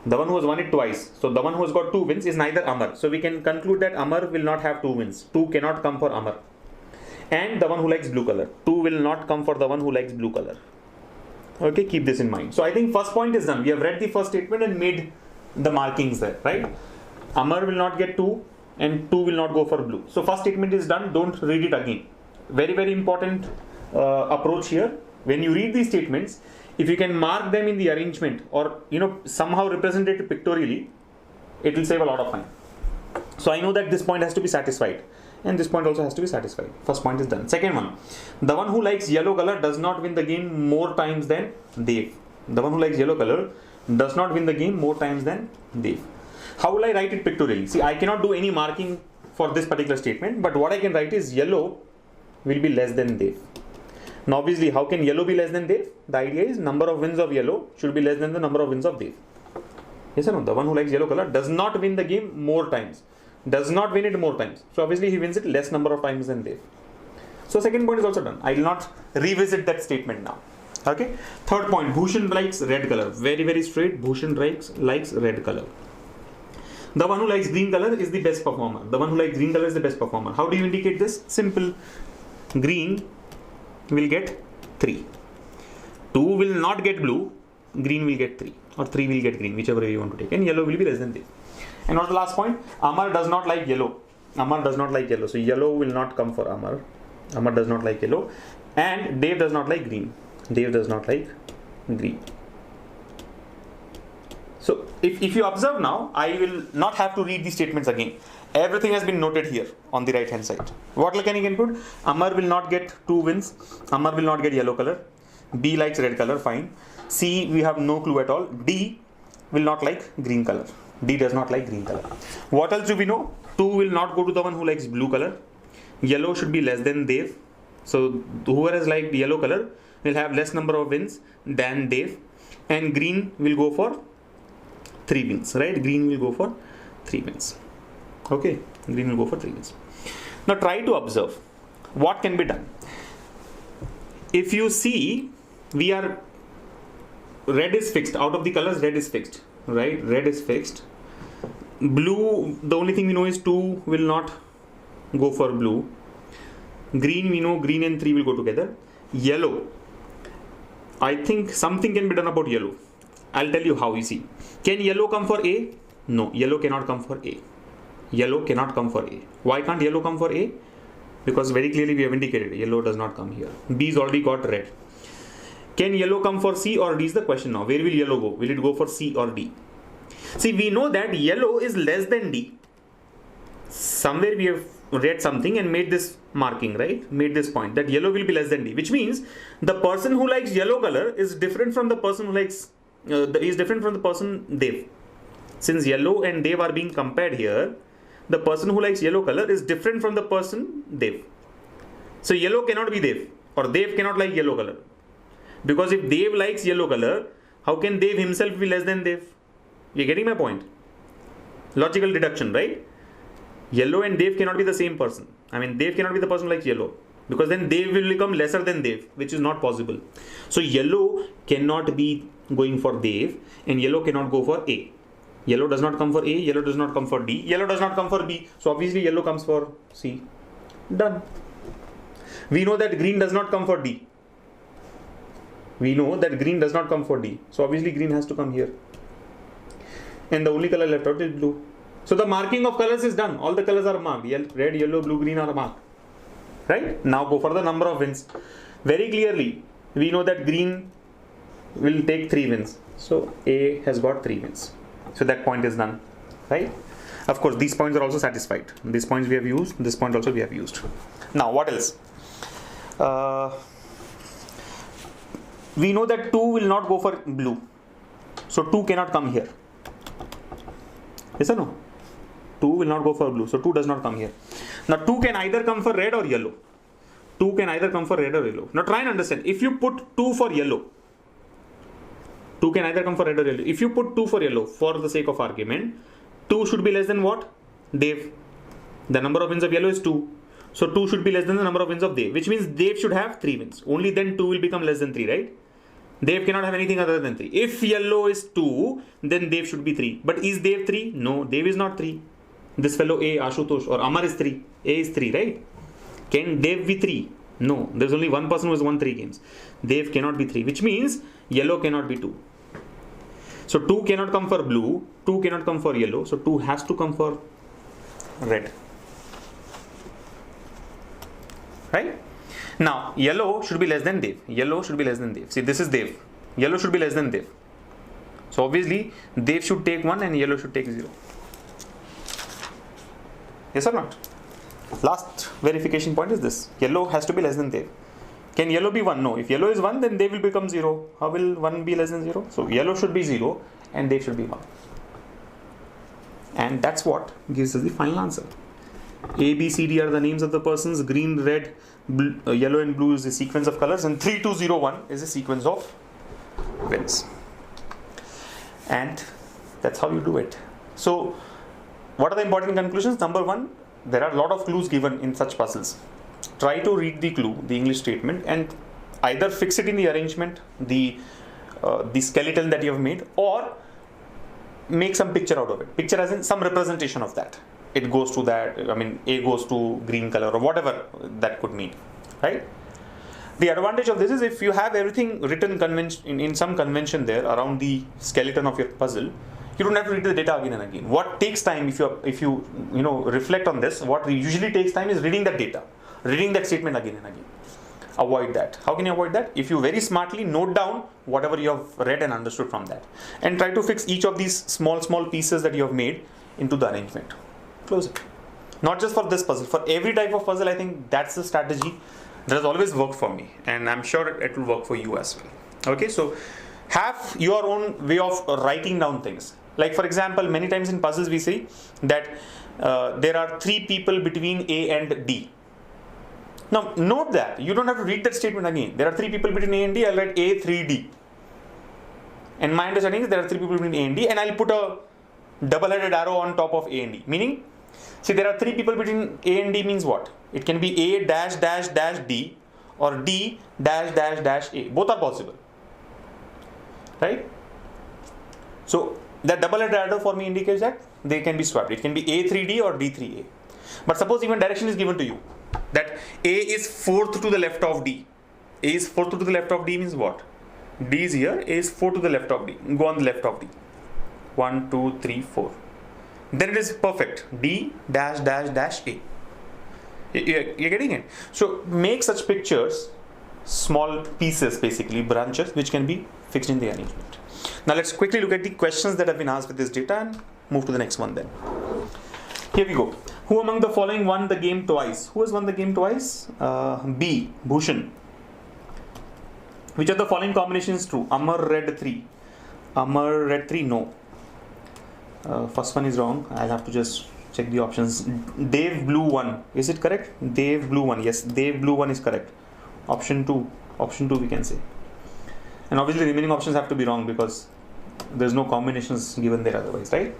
The one who has won it twice. So the one who has got 2 wins is neither Amar. So we can conclude that Amar will not have 2 wins. 2 cannot come for Amar. And the one who likes blue color. 2 will not come for the one who likes blue color. Okay, keep this in mind. So I think first point is done. We have read the first statement and made the markings there, right? Amar will not get 2 and 2 will not go for blue. So first statement is done. Don't read it again. Very, very important approach here. When you read these statements, if you can mark them in the arrangement or somehow represent it pictorially, it will save a lot of time. So I know that this point has to be satisfied and this point also has to be satisfied. First point is done. Second one, the one who likes yellow color does not win the game more times than Dev. The one who likes yellow color does not win the game more times than Dev. How will I write it pictorially? See, I cannot do any marking for this particular statement, but what I can write is yellow will be less than Dev. Now obviously, how can yellow be less than Dev? The idea is number of wins of yellow should be less than the number of wins of Dev. Yes or no? The one who likes yellow color does not win the game more times. Does not win it more times. So obviously he wins it less number of times than Dev. So second point is also done. I will not revisit that statement now. Okay. Third point, Bhushan likes red color. Very, very straight. Bhushan likes red color. The one who likes green color is the best performer. The one who likes green color is the best performer. How do you indicate this? Simple. Green will get 3. 2 will not get blue. Green will get 3. Or 3 will get green, whichever way you want to take. And yellow will be less than 3. And what's the last point? Amar does not like yellow. Amar does not like yellow. So yellow will not come for Amar. Amar does not like yellow. And Dev does not like green. Dev does not like green. So if you observe now, I will not have to read these statements again. Everything has been noted here on the right hand side. What can you input? Amar will not get 2 wins. Amar will not get yellow color. B likes red color, fine. C, we have no clue at all. D will not like green color. D does not like green color. What else do we know? 2 will not go to the one who likes blue color. Yellow should be less than Dev. So whoever has liked yellow color will have less number of wins than Dev. And green will go for 3 wins, right? Green will go for 3 wins. Okay, green will go for 3 wins. Now try to observe what can be done. If you see, we are, red is fixed. Out of the colors, red is fixed, right? Red is fixed. Blue, the only thing we know is 2 will not go for blue. Green, we know green and 3 will go together. Yellow, I think something can be done about yellow. I'll tell you how. You see, can yellow come for A? No, yellow cannot come for A. Yellow cannot come for A. Why can't yellow come for A? Because very clearly we have indicated yellow does not come here. B's already got red. Can yellow come for C or D is the question now. Where will yellow go? Will it go for C or D? See, we know that yellow is less than D. Somewhere we have read something and made this marking, right? Made this point that yellow will be less than D, which means the person who likes yellow color is different from the person who likes Dev. Since yellow and Dev are being compared here, the person who likes yellow color is different from the person Dev. So yellow cannot be Dev, or Dev cannot like yellow color. Because if Dev likes yellow color, how can Dev himself be less than Dev? You're getting my point? Logical deduction, right? Yellow and Dev cannot be the same person. I mean, Dev cannot be the person who likes yellow. Because then Dev will become lesser than Dev, which is not possible. So yellow cannot be going for Dev, and yellow cannot go for A. Yellow does not come for A, yellow does not come for D, yellow does not come for B. So obviously yellow comes for C. Done. We know that green does not come for D. We know that green does not come for D. So obviously green has to come here. And the only color left out is blue. So the marking of colors is done. All the colors are marked. Red, yellow, blue, green are marked. Right? Now go for the number of wins. Very clearly, we know that green will take 3 wins. So A has got 3 wins. So that point is done. Right? Of course, these points are also satisfied. These points we have used. This point also we have used. Now, what else? We know that 2 will not go for blue. So 2 cannot come here. Yes or no? 2 will not go for blue. So 2 does not come here. Now 2 can either come for red or yellow. 2 can either come for red or yellow. Now try and understand. If you put 2 for yellow, 2 can either come for red or yellow. If you put 2 for yellow, for the sake of argument, 2 should be less than what? Dev. The number of wins of yellow is 2. So 2 should be less than the number of wins of Dev, which means Dev should have 3 wins. Only then 2 will become less than 3, right? Dev cannot have anything other than 3. If yellow is 2, then Dev should be 3. But is Dev 3? No, Dev is not 3. This fellow A, Ashutosh or Amar is 3. A is 3, right? Can Dev be 3? No, there's only one person who has won 3 games. Dev cannot be 3, which means yellow cannot be 2. So 2 cannot come for blue, 2 cannot come for yellow, so 2 has to come for red. Right? Now, yellow should be less than Dev. Yellow should be less than Dev. See, this is Dev. Yellow should be less than Dev. So obviously, Dev should take 1 and yellow should take 0. Yes or not? Last verification point is this. Yellow has to be less than Dev. Can yellow be 1? No. If yellow is 1, then Dev will become 0. How will 1 be less than 0? So yellow should be 0 and Dev should be 1. And that's what gives us the final answer. A, B, C, D are the names of the persons. Green, red, blue, yellow and blue is the sequence of colors. And 3, 2, 0, 1 is the sequence of wins. And that's how you do it. So what are the important conclusions? Number one, there are a lot of clues given in such puzzles. Try to read the clue, the English statement, and either fix it in the arrangement, the skeleton that you have made, or make some picture out of it. Picture as in some representation of that. It goes to that, A goes to green color or whatever that could mean, right? The advantage of this is if you have everything written in some convention there around the skeleton of your puzzle, you don't have to read the data again and again. What takes time, if you reflect on this, what usually takes time is reading that data, reading that statement again and again. Avoid that. How can you avoid that? If you very smartly note down whatever you have read and understood from that, and try to fix each of these small pieces that you have made into the arrangement. Close it. Not just for this puzzle, for every type of puzzle, I think that's the strategy that has always worked for me, and I'm sure it will work for you as well. Okay, so have your own way of writing down things. Like for example, many times in puzzles we say that there are 3 people between A and D. Now note that, you don't have to read that statement again. There are 3 people between A and D, I'll write A, 3D. And my understanding is there are 3 people between A and D, and I'll put a double-headed arrow on top of A and D. Meaning, see, there are 3 people between A and D means what? It can be A dash dash dash D or D dash dash dash A. Both are possible, right? So that double-headed arrow for me indicates that they can be swapped. It can be A3D or D3A. But suppose even direction is given to you that A is 4th to the left of D. A is 4th to the left of D means what? D is here, A is 4 to the left of D. Go on the left of D. 1, 2, 3, 4. Then it is perfect. D dash dash dash A. You're getting it? So make such pictures, small pieces basically, branches, which can be fixed in the arrangement. Now let's quickly look at the questions that have been asked with this data and move to the next one then. Here we go. Who among the following won the game twice? Who has won the game twice? B. Bhushan. Which of the following combination is true? Amar red 3. Amar red 3, no. First one is wrong. I'll have to just check the options. Dev blue 1. Is it correct? Dev blue 1. Yes, Dev blue 1 is correct. Option 2. Option 2 we can say. And obviously the remaining options have to be wrong because there's no combinations given there otherwise, right?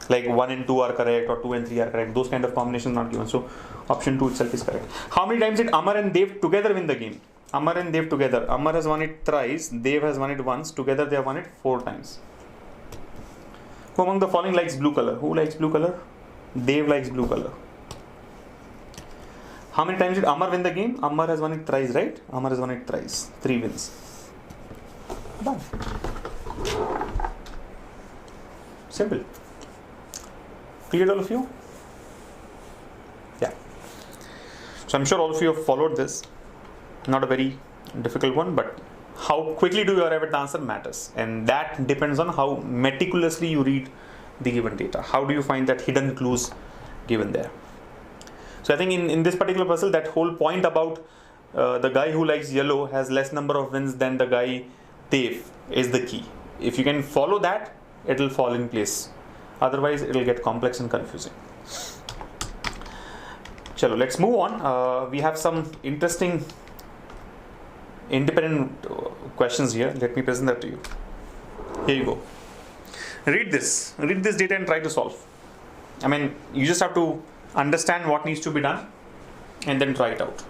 Like 1 and 2 are correct or 2 and 3 are correct. Those kind of combinations not given. So option 2 itself is correct. How many times did Amar and Dev together win the game? Amar and Dev together. Amar has won it thrice. Dev has won it once. Together they have won it 4 times. Who among the following likes blue color? Who likes blue color? Dev likes blue color. How many times did Amar win the game? Amar has won it thrice, right? Amar has won it thrice. 3 wins. Done. Simple. Clear, all of you? Yeah. So I'm sure all of you have followed this. Not a very difficult one, but how quickly do you arrive at the answer matters. And that depends on how meticulously you read the given data. How do you find that hidden clues given there? So I think in this particular puzzle, that whole point about the guy who likes yellow has less number of wins than the guy Dev is the key. If you can follow that, it will fall in place. Otherwise, it will get complex and confusing. Chalo, let's move on. We have some interesting independent questions here. Let me present that to you. Here you go. Read this data and try to solve. I mean, you just have to understand what needs to be done and then try it out.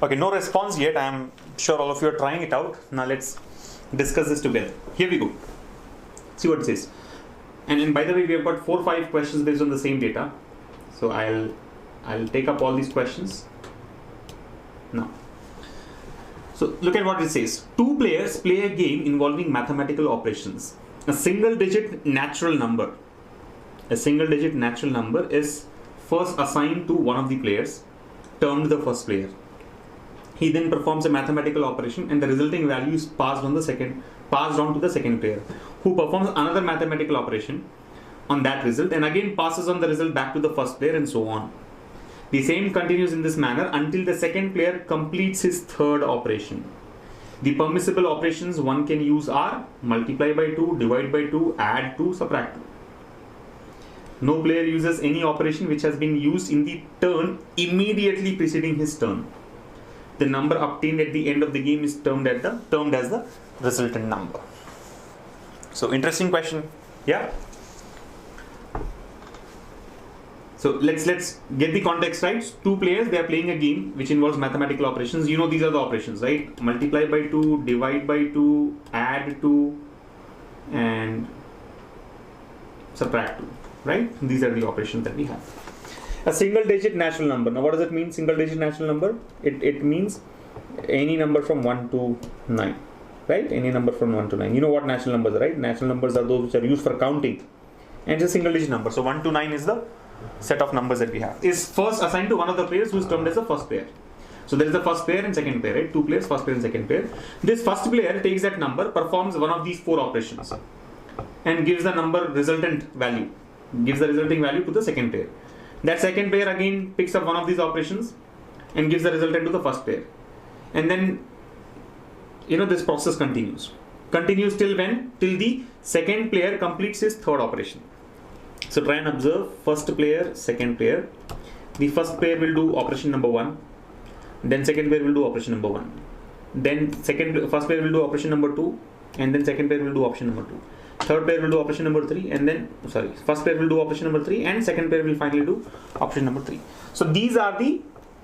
Okay, no response yet. I am sure all of you are trying it out. Now let's discuss this together. Here we go. See what it says. And by the way, we have got 4 or 5 questions based on the same data. So I'll take up all these questions now. So look at what it says. 2 players play a game involving mathematical operations. A single digit natural number is first assigned to one of the players, termed the first player. He then performs a mathematical operation and the resulting value is passed on to the second player, who performs another mathematical operation on that result and again passes on the result back to the first player, and so on. The same continues in this manner until the second player completes his third operation. The permissible operations one can use are multiply by 2, divide by 2, add 2, subtract 2. No player uses any operation which has been used in the turn immediately preceding his turn. The number obtained at the end of the game is termed as the Resultant number. So interesting question. Yeah. So let's get the context right. Two players, they are playing a game which involves mathematical operations. You know these are the operations, right? Multiply by 2, divide by 2, add 2, and subtract 2, right? These are the operations that we have. A single digit natural number. Now what does it mean, single digit natural number? It means any number from 1 to 9, right? Any number from 1 to 9. You know what natural numbers are, right? Natural numbers are those which are used for counting. And it's a single digit number. So 1 to 9 is the set of numbers that we have. Is first assigned to one of the players who is termed as the first player. So there is the first player and second player, right? Two players, first player and second player. This first player takes that number, performs one of these 4 operations, and gives the number resultant value. Gives the resulting value to the second player. That second player again picks up one of these operations and gives the resultant to the first player. And then, this process continues. Continues till when? Till the second player completes his third operation. So try and observe first player, second player. The first player will do operation number 1. Then second player will do operation number 1. Then first player will do operation number 2. And then second player will do option number 2. Third player will do operation number 3, and then first player will do operation number 3, and second player will finally do option number 3. So these are the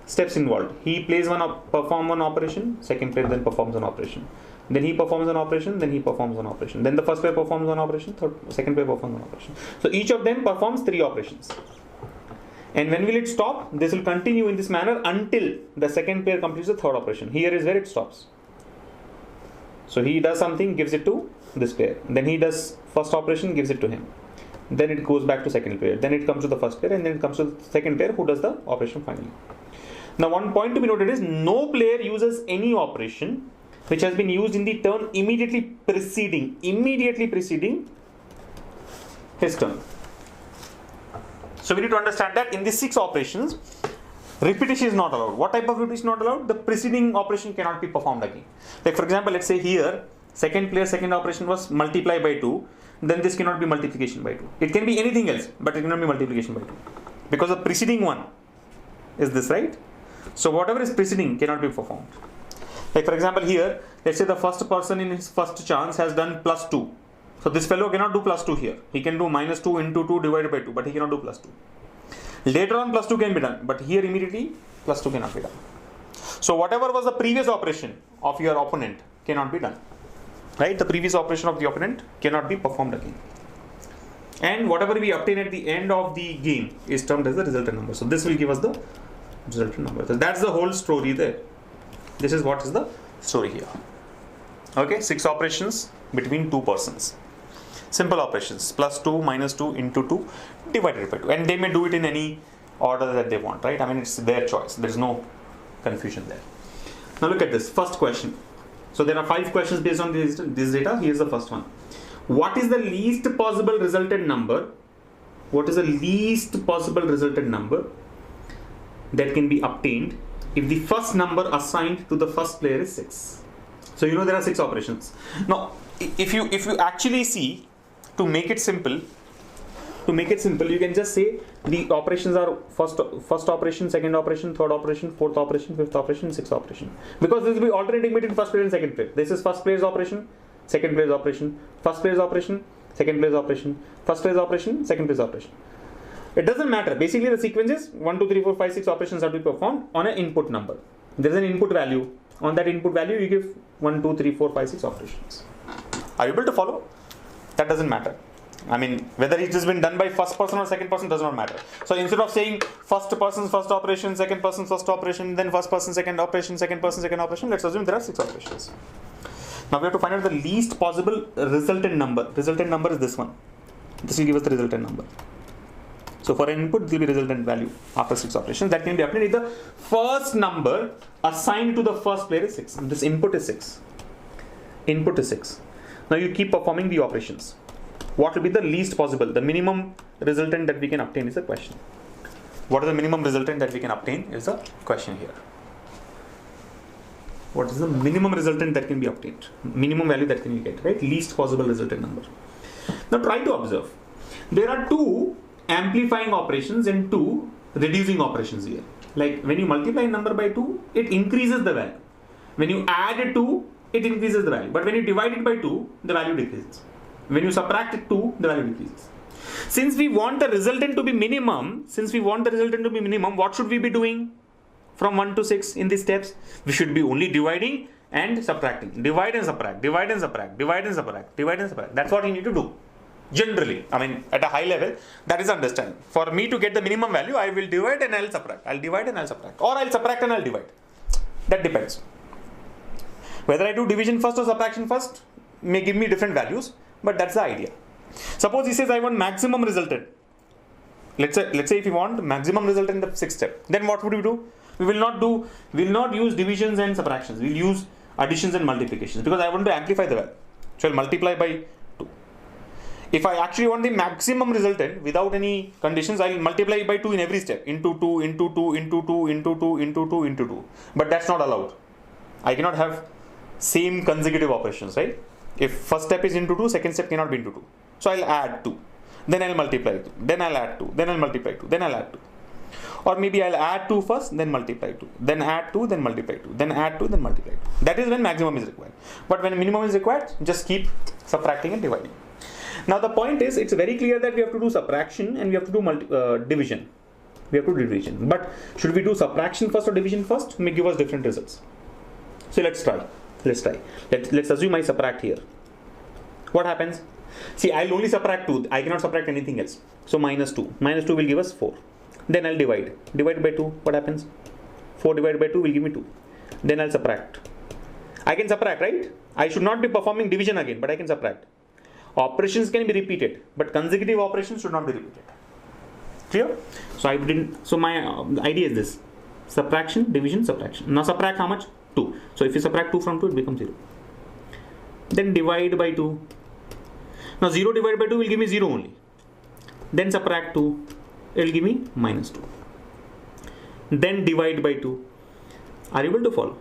steps involved. He perform one operation, second player then performs an operation. Then he performs an operation, then he performs an operation. Then the first player performs an operation, second player performs an operation. So each of them performs 3 operations. And when will it stop? This will continue in this manner until the second player completes the third operation. Here is where it stops. So he does something, gives it to this player. Then he does first operation, gives it to him. Then it goes back to second player. Then it comes to the first player, and then it comes to the second player who does the operation finally. Now one point to be noted is no player uses any operation which has been used in the turn immediately preceding his turn. So we need to understand that in these 6 operations, repetition is not allowed. What type of repetition is not allowed? The preceding operation cannot be performed again. Like for example, let's say here, second player second operation was multiply by 2, then this cannot be multiplication by 2. It can be anything else, but it cannot be multiplication by 2. Because the preceding one is this, right? So whatever is preceding cannot be performed. Like for example here, let's say the first person in his first chance has done plus 2. So this fellow cannot do plus 2 here. He can do minus 2 into 2 divided by 2, but he cannot do plus 2. Later on plus 2 can be done, but here immediately plus 2 cannot be done. So whatever was the previous operation of your opponent cannot be done. Right? The previous operation of the opponent cannot be performed again. And whatever we obtain at the end of the game is termed as the resultant number. So this will give us the resultant number. So that's the whole story there. This is what is the story here. Okay, 6 operations between 2 persons. Simple operations, plus 2, minus 2, into 2, divided by 2. And they may do it in any order that they want, right? I mean, it's their choice. There's no confusion there. Now look at this, first question. So there are 5 questions based on this data. Here's the first one. What is the least possible resultant number? What is the least possible resultant number that can be obtained if the first number assigned to the first player is 6? So you know there are 6 operations. Now, if you actually see, to make it simple, you can just say the operations are first operation, second operation, third operation, fourth operation, fifth operation, sixth operation. Because this will be alternating between first player and second player. This is first player's operation, second player's operation, first player's operation, second player's operation, first player's operation, second player's operation. It doesn't matter. Basically, the sequence is 1, 2, 3, 4, 5, 6 operations have to be performed on an input number. There is an input value. On that input value, you give 1, 2, 3, 4, 5, 6 operations. Are you able to follow? That doesn't matter. I mean, whether it has been done by first person or second person does not matter. So instead of saying first person's first operation, second person's first operation, then first person's second operation, second person's second operation, let's assume there are 6 operations. Now we have to find out the least possible resultant number. Resultant number is this one. This will give us the resultant number. So for an input, there will be resultant value after 6 operations. That can be obtained if the first number assigned to the first player is 6. This input is 6. Input is 6. Now you keep performing the operations. What will be the least possible? The minimum resultant that we can obtain is the question. What is the minimum resultant that we can obtain is the question here. What is the minimum resultant that can be obtained? Minimum value that can you get, right? Least possible resultant number. Now try to observe. There are two amplifying operations and two reducing operations here. Like when you multiply a number by 2, it increases the value. When you add 2, it increases the value. But when you divide it by 2, the value decreases. When you subtract 2, the value decreases. Since we want the resultant to be minimum, what should we be doing from 1 to 6 in these steps? We should be only dividing and subtracting. Divide and subtract, divide and subtract, divide and subtract, divide and subtract. That's what you need to do. Generally, I mean, at a high level, that is understanding. For me to get the minimum value, I will divide and I'll subtract. I'll divide and I'll subtract. Or I'll subtract and I'll divide. That depends. Whether I do division first or subtraction first may give me different values, but that's the idea. Suppose he says I want maximum resultant. Let's say if you want maximum resultant in the 6th step, then what would we do? We will not use divisions and subtractions. We'll use additions and multiplications because I want to amplify the value. So I'll multiply by 2. If I actually want the maximum resultant without any conditions, I'll multiply by 2 in every step. Into 2, into 2, into 2, into 2, into 2, into 2. But that's not allowed. I cannot have same consecutive operations, right? If first step is into 2, second step cannot be into 2. So I'll add 2. Then I'll multiply 2. Then I'll add 2. Then I'll multiply 2. Then I'll add 2. Or maybe I'll add 2 first, then multiply 2. Then add 2, then multiply 2. Then add 2, then multiply 2. That is when maximum is required. But when minimum is required, just keep subtracting and dividing. Now the point is, it's very clear that we have to do subtraction and we have to do division. We have to do division. But should we do subtraction first or division first? May give us different results. So let's try. Let's assume I subtract here. What happens? See, I'll only subtract 2. I cannot subtract anything else. So minus 2. Minus 2 will give us 4. Then I'll divide. Divide by 2. What happens? 4 divided by 2 will give me 2. Then I'll subtract. I can subtract, right? I should not be performing division again, but I can subtract. Operations can be repeated, but consecutive operations should not be repeated. Clear? So my idea is this. Subtraction, division, subtraction. Now subtract how much? 2. So if you subtract 2 from 2, it becomes 0. Then divide by 2. Now 0 divided by 2 will give me 0 only. Then subtract 2. It will give me minus 2. Then divide by 2. Are you able to follow?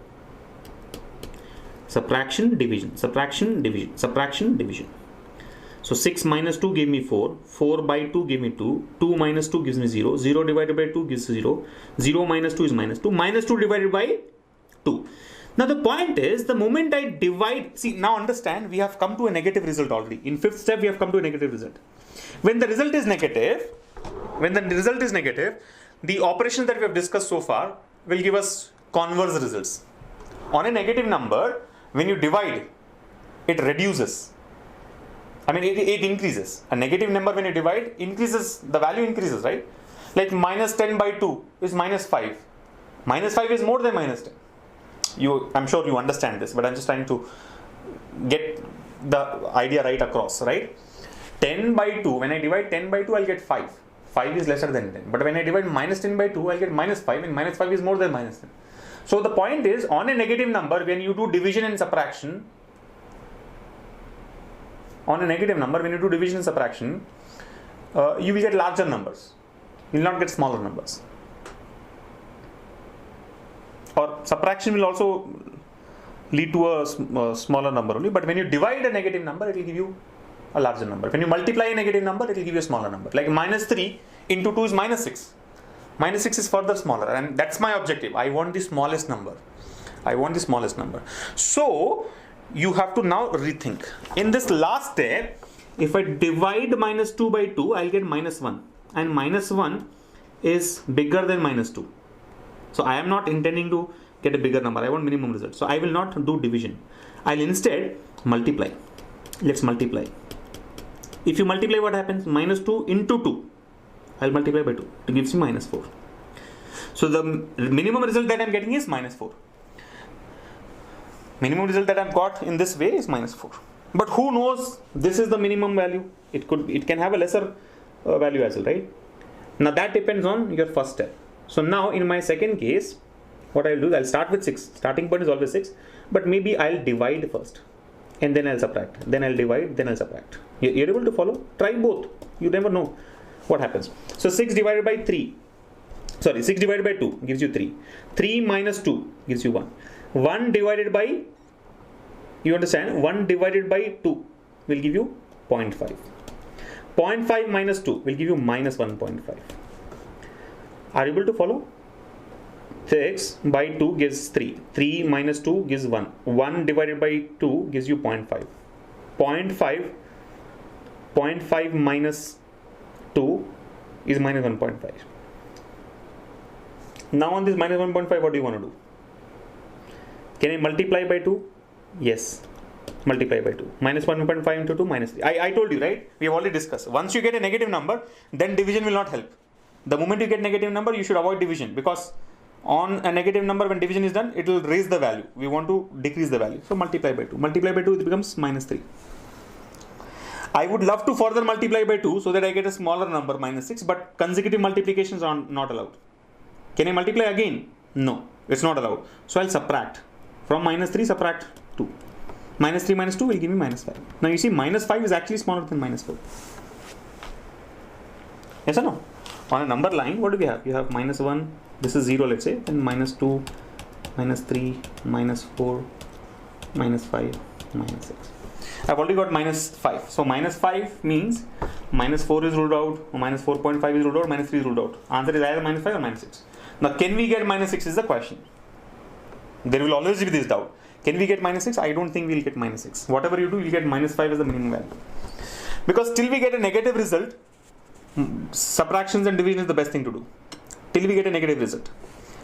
Subtraction, division, subtraction, division, subtraction, division. So 6 minus 2 gave me 4. 4 by 2 gave me 2. 2 minus 2 gives me 0. 0 divided by 2 gives 0. 0 minus 2 is minus 2. Minus 2 divided by 2. Now the point is, the moment I divide, see, now understand, we have come to a negative result already. In 5th step, we have come to a negative result. When the result is negative, the operations that we have discussed so far will give us converse results. On a negative number, when you divide, it reduces. I mean, it increases. A negative number when you divide, increases, the value increases, right? Like minus 10 by 2 is minus 5. Minus 5 is more than minus 10. I'm sure you understand this, but I'm just trying to get the idea right across, right? 10 by 2, when I divide 10 by 2, I'll get 5. 5 is lesser than 10. But when I divide minus 10 by 2, I'll get minus 5, and minus 5 is more than minus 10. So the point is, on a negative number, when you do division and subtraction, you will get larger numbers. You will not get smaller numbers. Or subtraction will also lead to a smaller number only. But when you divide a negative number, it will give you a larger number. When you multiply a negative number, it will give you a smaller number. Like minus 3 into 2 is minus 6. Minus 6 is further smaller, and that's my objective. I want the smallest number. So you have to now rethink. In this last step, if I divide minus 2 by 2, I'll get minus 1. And minus 1 is bigger than minus 2. So I am not intending to get a bigger number. I want minimum result. So I will not do division. I'll instead multiply. Let's multiply. If you multiply, what happens? Minus 2 into 2. I'll multiply by 2. It gives me minus 4. So the minimum result that I'm getting is minus 4. Minimum result that I've got in this way is minus 4. But who knows this is the minimum value? It can have a lesser value as well, right? Now that depends on your first step. So now in my second case, what I'll do is I'll start with 6. Starting point is always 6. But maybe I'll divide first. And then I'll subtract. Then I'll divide, then I'll subtract. You're able to follow? Try both. You never know what happens. So 6 divided by 2 gives you 3. 3 minus 2 gives you 1. 1 divided by, you understand, 1 divided by 2 will give you 0.5. 0.5 minus 2 will give you minus 1.5. Are you able to follow? 6 by 2 gives 3. 3 minus 2 gives 1. 1 divided by 2 gives you 0.5. 0.5 minus 2 is minus 1.5. Now on this minus 1.5, what do you want to do? Can I multiply by 2? Yes. Multiply by 2. Minus 1.5 into 2 minus 3. I told you, right? We have already discussed. Once you get a negative number, then division will not help. The moment you get negative number, you should avoid division, because on a negative number, when division is done, it will raise the value. We want to decrease the value. So multiply by 2. Multiply by 2, it becomes minus 3. I would love to further multiply by 2 so that I get a smaller number, minus 6, but consecutive multiplications are not allowed. Can I multiply again? No, it's not allowed. So I'll subtract. From minus 3, subtract 2. Minus 3 minus 2 will give me minus 5. Now you see, minus 5 is actually smaller than minus 4. Yes or no? On a number line, what do we have? You have minus 1, this is 0, let's say, then minus 2, minus 3, minus 4, minus 5, minus 6. I've already got minus 5. So minus 5 means minus 4 is ruled out, or minus 4.5 is ruled out, minus 3 is ruled out. Answer is either minus 5 or minus 6. Now, can we get minus 6 is the question. There will always be this doubt. Can we get minus 6? I don't think we'll get minus 6. Whatever you do, you'll get minus 5 as the minimum value. Because till we get a negative result, subtractions and division is the best thing to do. Till we get a negative result.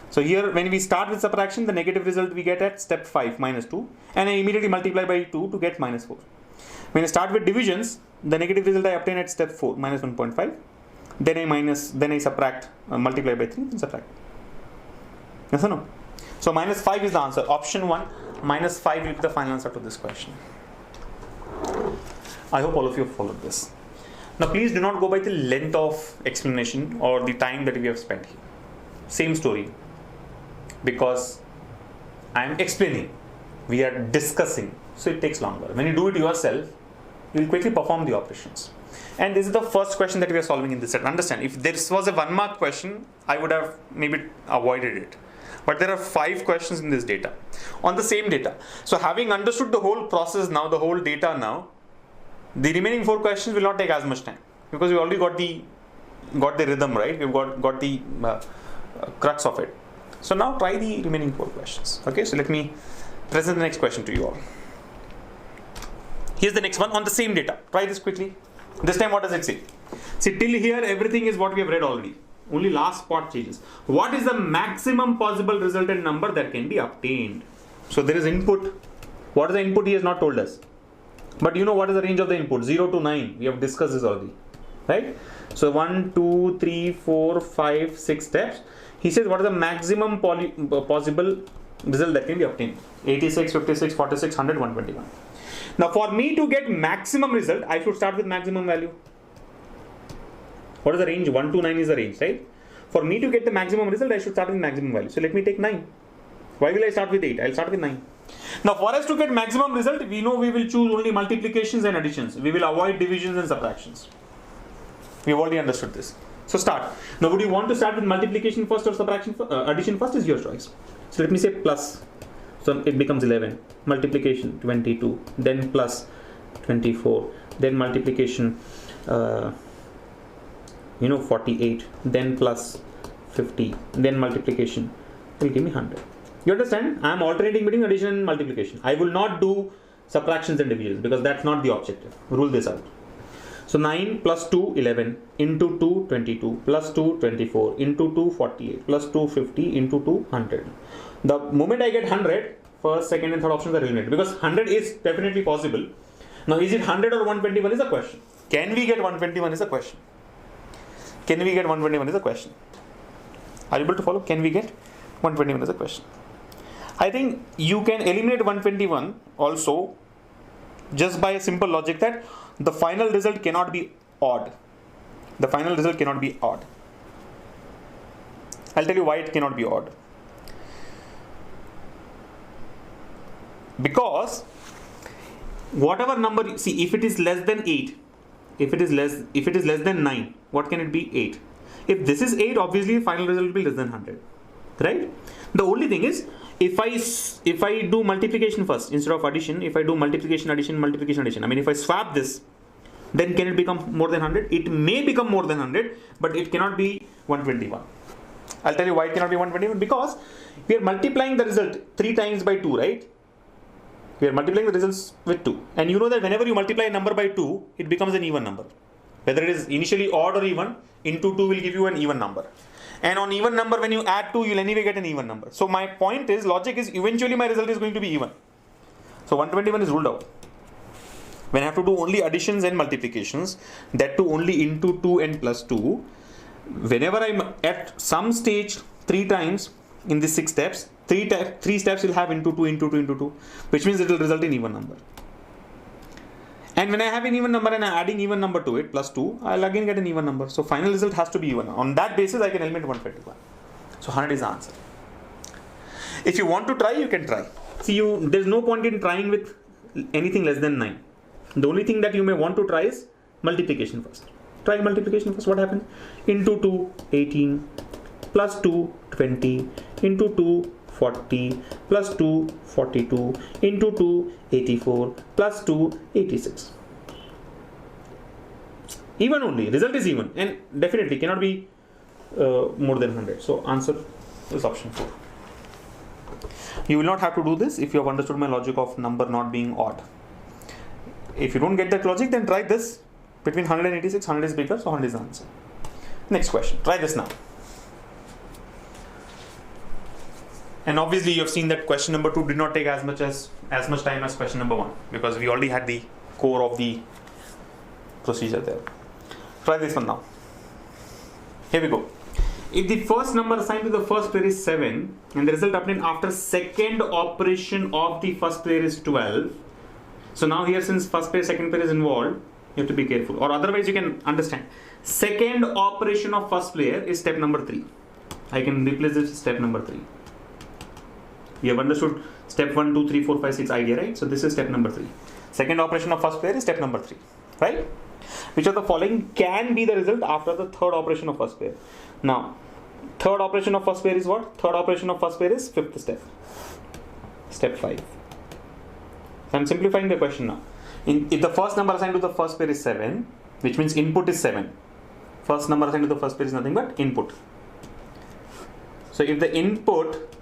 So here, when we start with subtraction, the negative result we get at step 5, minus 2. And I immediately multiply by 2 to get minus 4. When I start with divisions, the negative result I obtain at step 4, minus 1.5. Then I subtract, multiply by 3, and subtract. Yes or no? So minus 5 is the answer. Option 1, minus 5 will be the final answer to this question. I hope all of you have followed this. Now please do not go by the length of explanation or the time that we have spent here. Same story. Because I am explaining, we are discussing, so it takes longer. When you do it yourself, you will quickly perform the operations. And this is the first question that we are solving in this set. Understand, if this was a 1 mark question, I would have maybe avoided it. But there are 5 questions in this data, on the same data. So having understood the whole process now, the whole data now, the remaining 4 questions will not take as much time, because we already got the rhythm, right? We've got the crux of it. So now try the remaining 4 questions. Okay, so let me present the next question to you all. Here's the next one on the same data. Try this quickly. This time what does it say? See, till here everything is what we have read already. Only last part changes. What is the maximum possible resultant number that can be obtained? So there is input. What is the input? He has not told us. But you know what is the range of the input? 0 to 9. We have discussed this already. Right? So 1, 2, 3, 4, 5, 6 steps. He says what is the maximum possible result that can be obtained? 86, 56, 46, 100, 121. Now for me to get maximum result, I should start with maximum value. What is the range? 1 to 9 is the range, right? For me to get the maximum result, I should start with maximum value. So let me take 9. Why will I start with 8? I'll start with 9. Now for us to get maximum result, we know we will choose only multiplications and additions. We will avoid divisions and subtractions. We have already understood this. So start. Now would you want to start with multiplication first or subtraction addition first is your choice. So let me say plus. So it becomes 11. Multiplication 22. Then plus 24. Then multiplication 48. Then plus 50. Then multiplication will give me 100. You understand? I am alternating between addition and multiplication. I will not do subtractions and divisions because that's not the objective. Rule this out. So 9 plus 2, 11, into 2, 22, plus 2, 24, into 2, 48, plus 2, 50, into 2, 100. The moment I get 100, first, second and third options are eliminated because 100 is definitely possible. Now is it 100 or 121 is the question. Can we get 121 is the question. Can we get 121 is the question. Are you able to follow? Can we get 121 is the question. I think you can eliminate 121 also just by a simple logic that the final result cannot be odd. The final result cannot be odd. I'll tell you why it cannot be odd. Because whatever number, see, if it is less than 8, if it is less than 9, what can it be? 8. If this is 8, obviously final result will be less than 100. Right? The only thing is, if I do multiplication first instead of addition, if I do multiplication, addition, multiplication, addition, I mean, if I swap this, then can it become more than 100? It may become more than 100, but it cannot be 121. I'll tell you why it cannot be 121, because we are multiplying the result 3 times by 2, right? We are multiplying the results with 2. And you know that whenever you multiply a number by 2, it becomes an even number. Whether it is initially odd or even, into 2 will give you an even number. And on even number, when you add 2, you'll anyway get an even number. So my point is, logic is, eventually my result is going to be even. So 121 is ruled out. When I have to do only additions and multiplications, that too only into 2 and plus 2, whenever I'm at some stage 3 times in these 6 steps, 3 steps will have into 2, into 2, into 2, which means it will result in even number. And when I have an even number and I'm adding even number to it, plus 2, I'll again get an even number. So final result has to be even. On that basis, I can eliminate 121. So 100 is the answer. If you want to try, you can try. See, there's no point in trying with anything less than 9. The only thing that you may want to try is multiplication first. Try multiplication first. What happens? Into 2, 18, plus 2, 20, into 2, 40, plus 2, 42, into 2, 84, plus 2, 86. Even only. Result is even. And definitely cannot be more than 100. So answer is option 4. You will not have to do this if you have understood my logic of number not being odd. If you don't get that logic, then try this. Between 100 and 86, 100 is bigger, so 100 is the answer. Next question. Try this now. And obviously you have seen that question number 2 did not take as much time as question number 1, because we already had the core of the procedure there. Try this one now. Here we go. If the first number assigned to the first player is 7 and the result obtained after second operation of the first player is 12. So now here, since first player, second player is involved, you have to be careful, or otherwise you can understand. Second operation of first player is step number 3. I can replace this with step number 3. You have understood step 1, 2, 3, 4, 5, 6 idea, right? So this is step number 3. Second operation of first player is step number 3, right? Which of the following can be the result after the third operation of first player? Now, third operation of first player is what? Third operation of first player is 5th step. Step 5. So I'm simplifying the question now. If the first number assigned to the first pair is 7, which means input is 7. First number assigned to the first pair is nothing but input. So if the input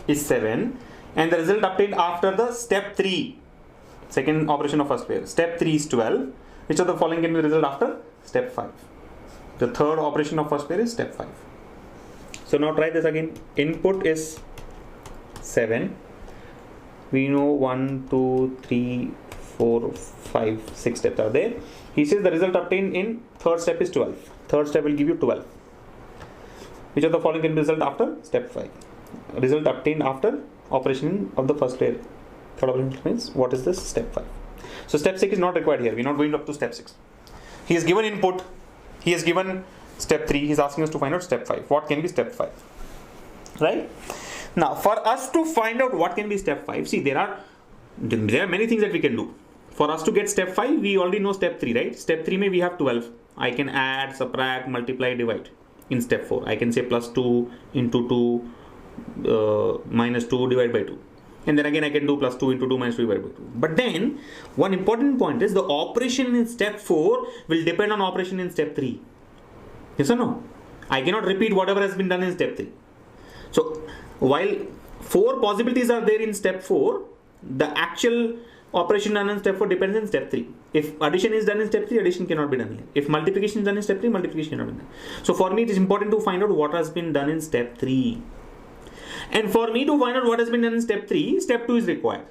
is 7 and the result obtained after the step 3, second operation of first pair, step 3 is 12, which of the following can be the result after step 5? The third operation of first pair is step 5. So now try this again. Input is 7. We know 1, 2, 3, 4, 5, 6 steps are there. He says the result obtained in third step is 12. Third step will give you 12. Which of the following can be result after step 5? Result obtained after operation of the first player. Third operation means what is this? Step 5. So step 6 is not required here. We're not going up to step 6. He has given input. He has given step 3. He's asking us to find out step 5. What can be step 5? Right? Now, for us to find out what can be step 5, see, there are many things that we can do. For us to get step 5, we already know step 3, right? Step 3 we have 12. I can add, subtract, multiply, divide. In step 4, I can say plus 2 into 2 minus 2 divided by 2. And then again I can do plus 2 into 2 minus 2 divided by 2. But then, one important point is the operation in step 4 will depend on operation in step 3. Yes or no? I cannot repeat whatever has been done in step 3. So, while 4 possibilities are there in step 4, the actual operation done in step 4 depends on step 3. If addition is done in step 3, addition cannot be done here. If multiplication is done in step 3, multiplication cannot be done. So for me, it is important to find out what has been done in step 3. And for me to find out what has been done in step 3, step 2 is required.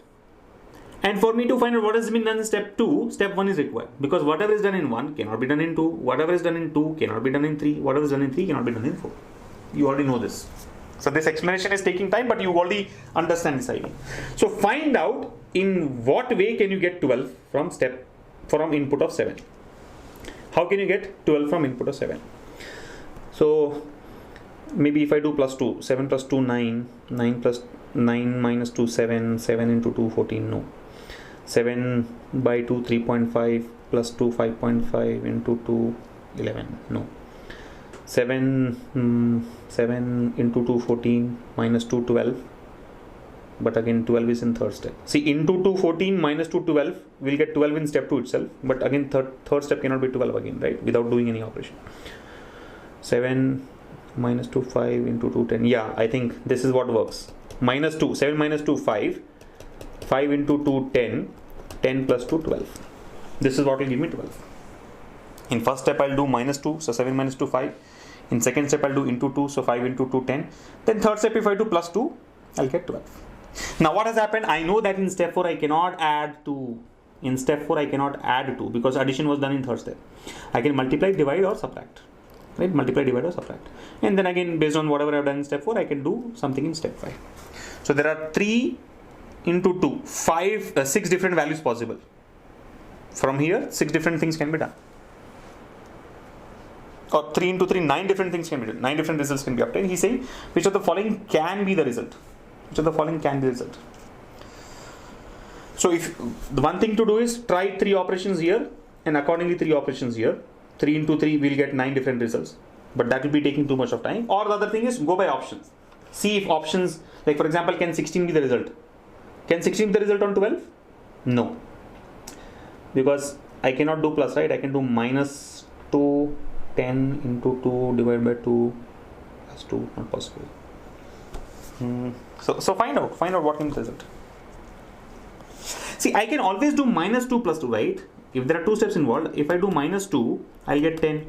And for me to find out what has been done in step 2, step 1 is required. Because whatever is done in 1 cannot be done in 2. Whatever is done in 2 cannot be done in 3. Whatever is done in 3 cannot be done in 4. You already know this. So this explanation is taking time, but you already understand this idea. So find out in what way can you get 12 from input of 7. How can you get 12 from input of 7? So maybe if I do plus 2, 7 plus 2, 9, 9 plus 9 minus 2, 7, 7 into 2, 14, no. 7 by 2, 3.5, plus 2, 5.5, into 2, 11, no. 7 into 2, 14, minus 2, 12, but again 12 is in third step. See, into 2 14 minus 2 12, we'll get 12 in step 2 itself, but again third step cannot be 12 again, right, without doing any operation. 7 minus 2 5 into 2 10. Yeah, I think this is what works. Minus 2, 7 minus 2 5, 5 into 2 10, 10 plus 2 12. This is what will give me 12. In first step I'll do minus 2, so 7 minus 2 5. In second step I'll do into 2, so 5 into 2 10. Then third step if I do plus 2, I'll get 12. Now what has happened? I know that in step 4 I cannot add 2. In step 4 I cannot add 2 because addition was done in third step. I can multiply, divide or subtract. Right? Multiply, divide or subtract. And then again based on whatever I've done in step 4 I can do something in step 5. So there are 3 into 2, 6 different values possible. From here 6 different things can be done. Or 3 into 3, 9 different things can be done. 9 different results can be obtained. He's saying which of the following can be the result. Which of the following can be the result. So if the one thing to do is try 3 operations here and accordingly 3 operations here. 3 into 3 will get 9 different results. But that will be taking too much of time. Or the other thing is go by options. See if options, like for example, can 16 be the result? Can 16 be the result on 12? No. Because I cannot do plus, right? I can do minus 2, 10 into 2 divided by 2 plus 2, not possible. So find out what can be the result. See, I can always do minus 2 plus 2, right? If there are 2 steps involved, if I do minus 2, I'll get 10.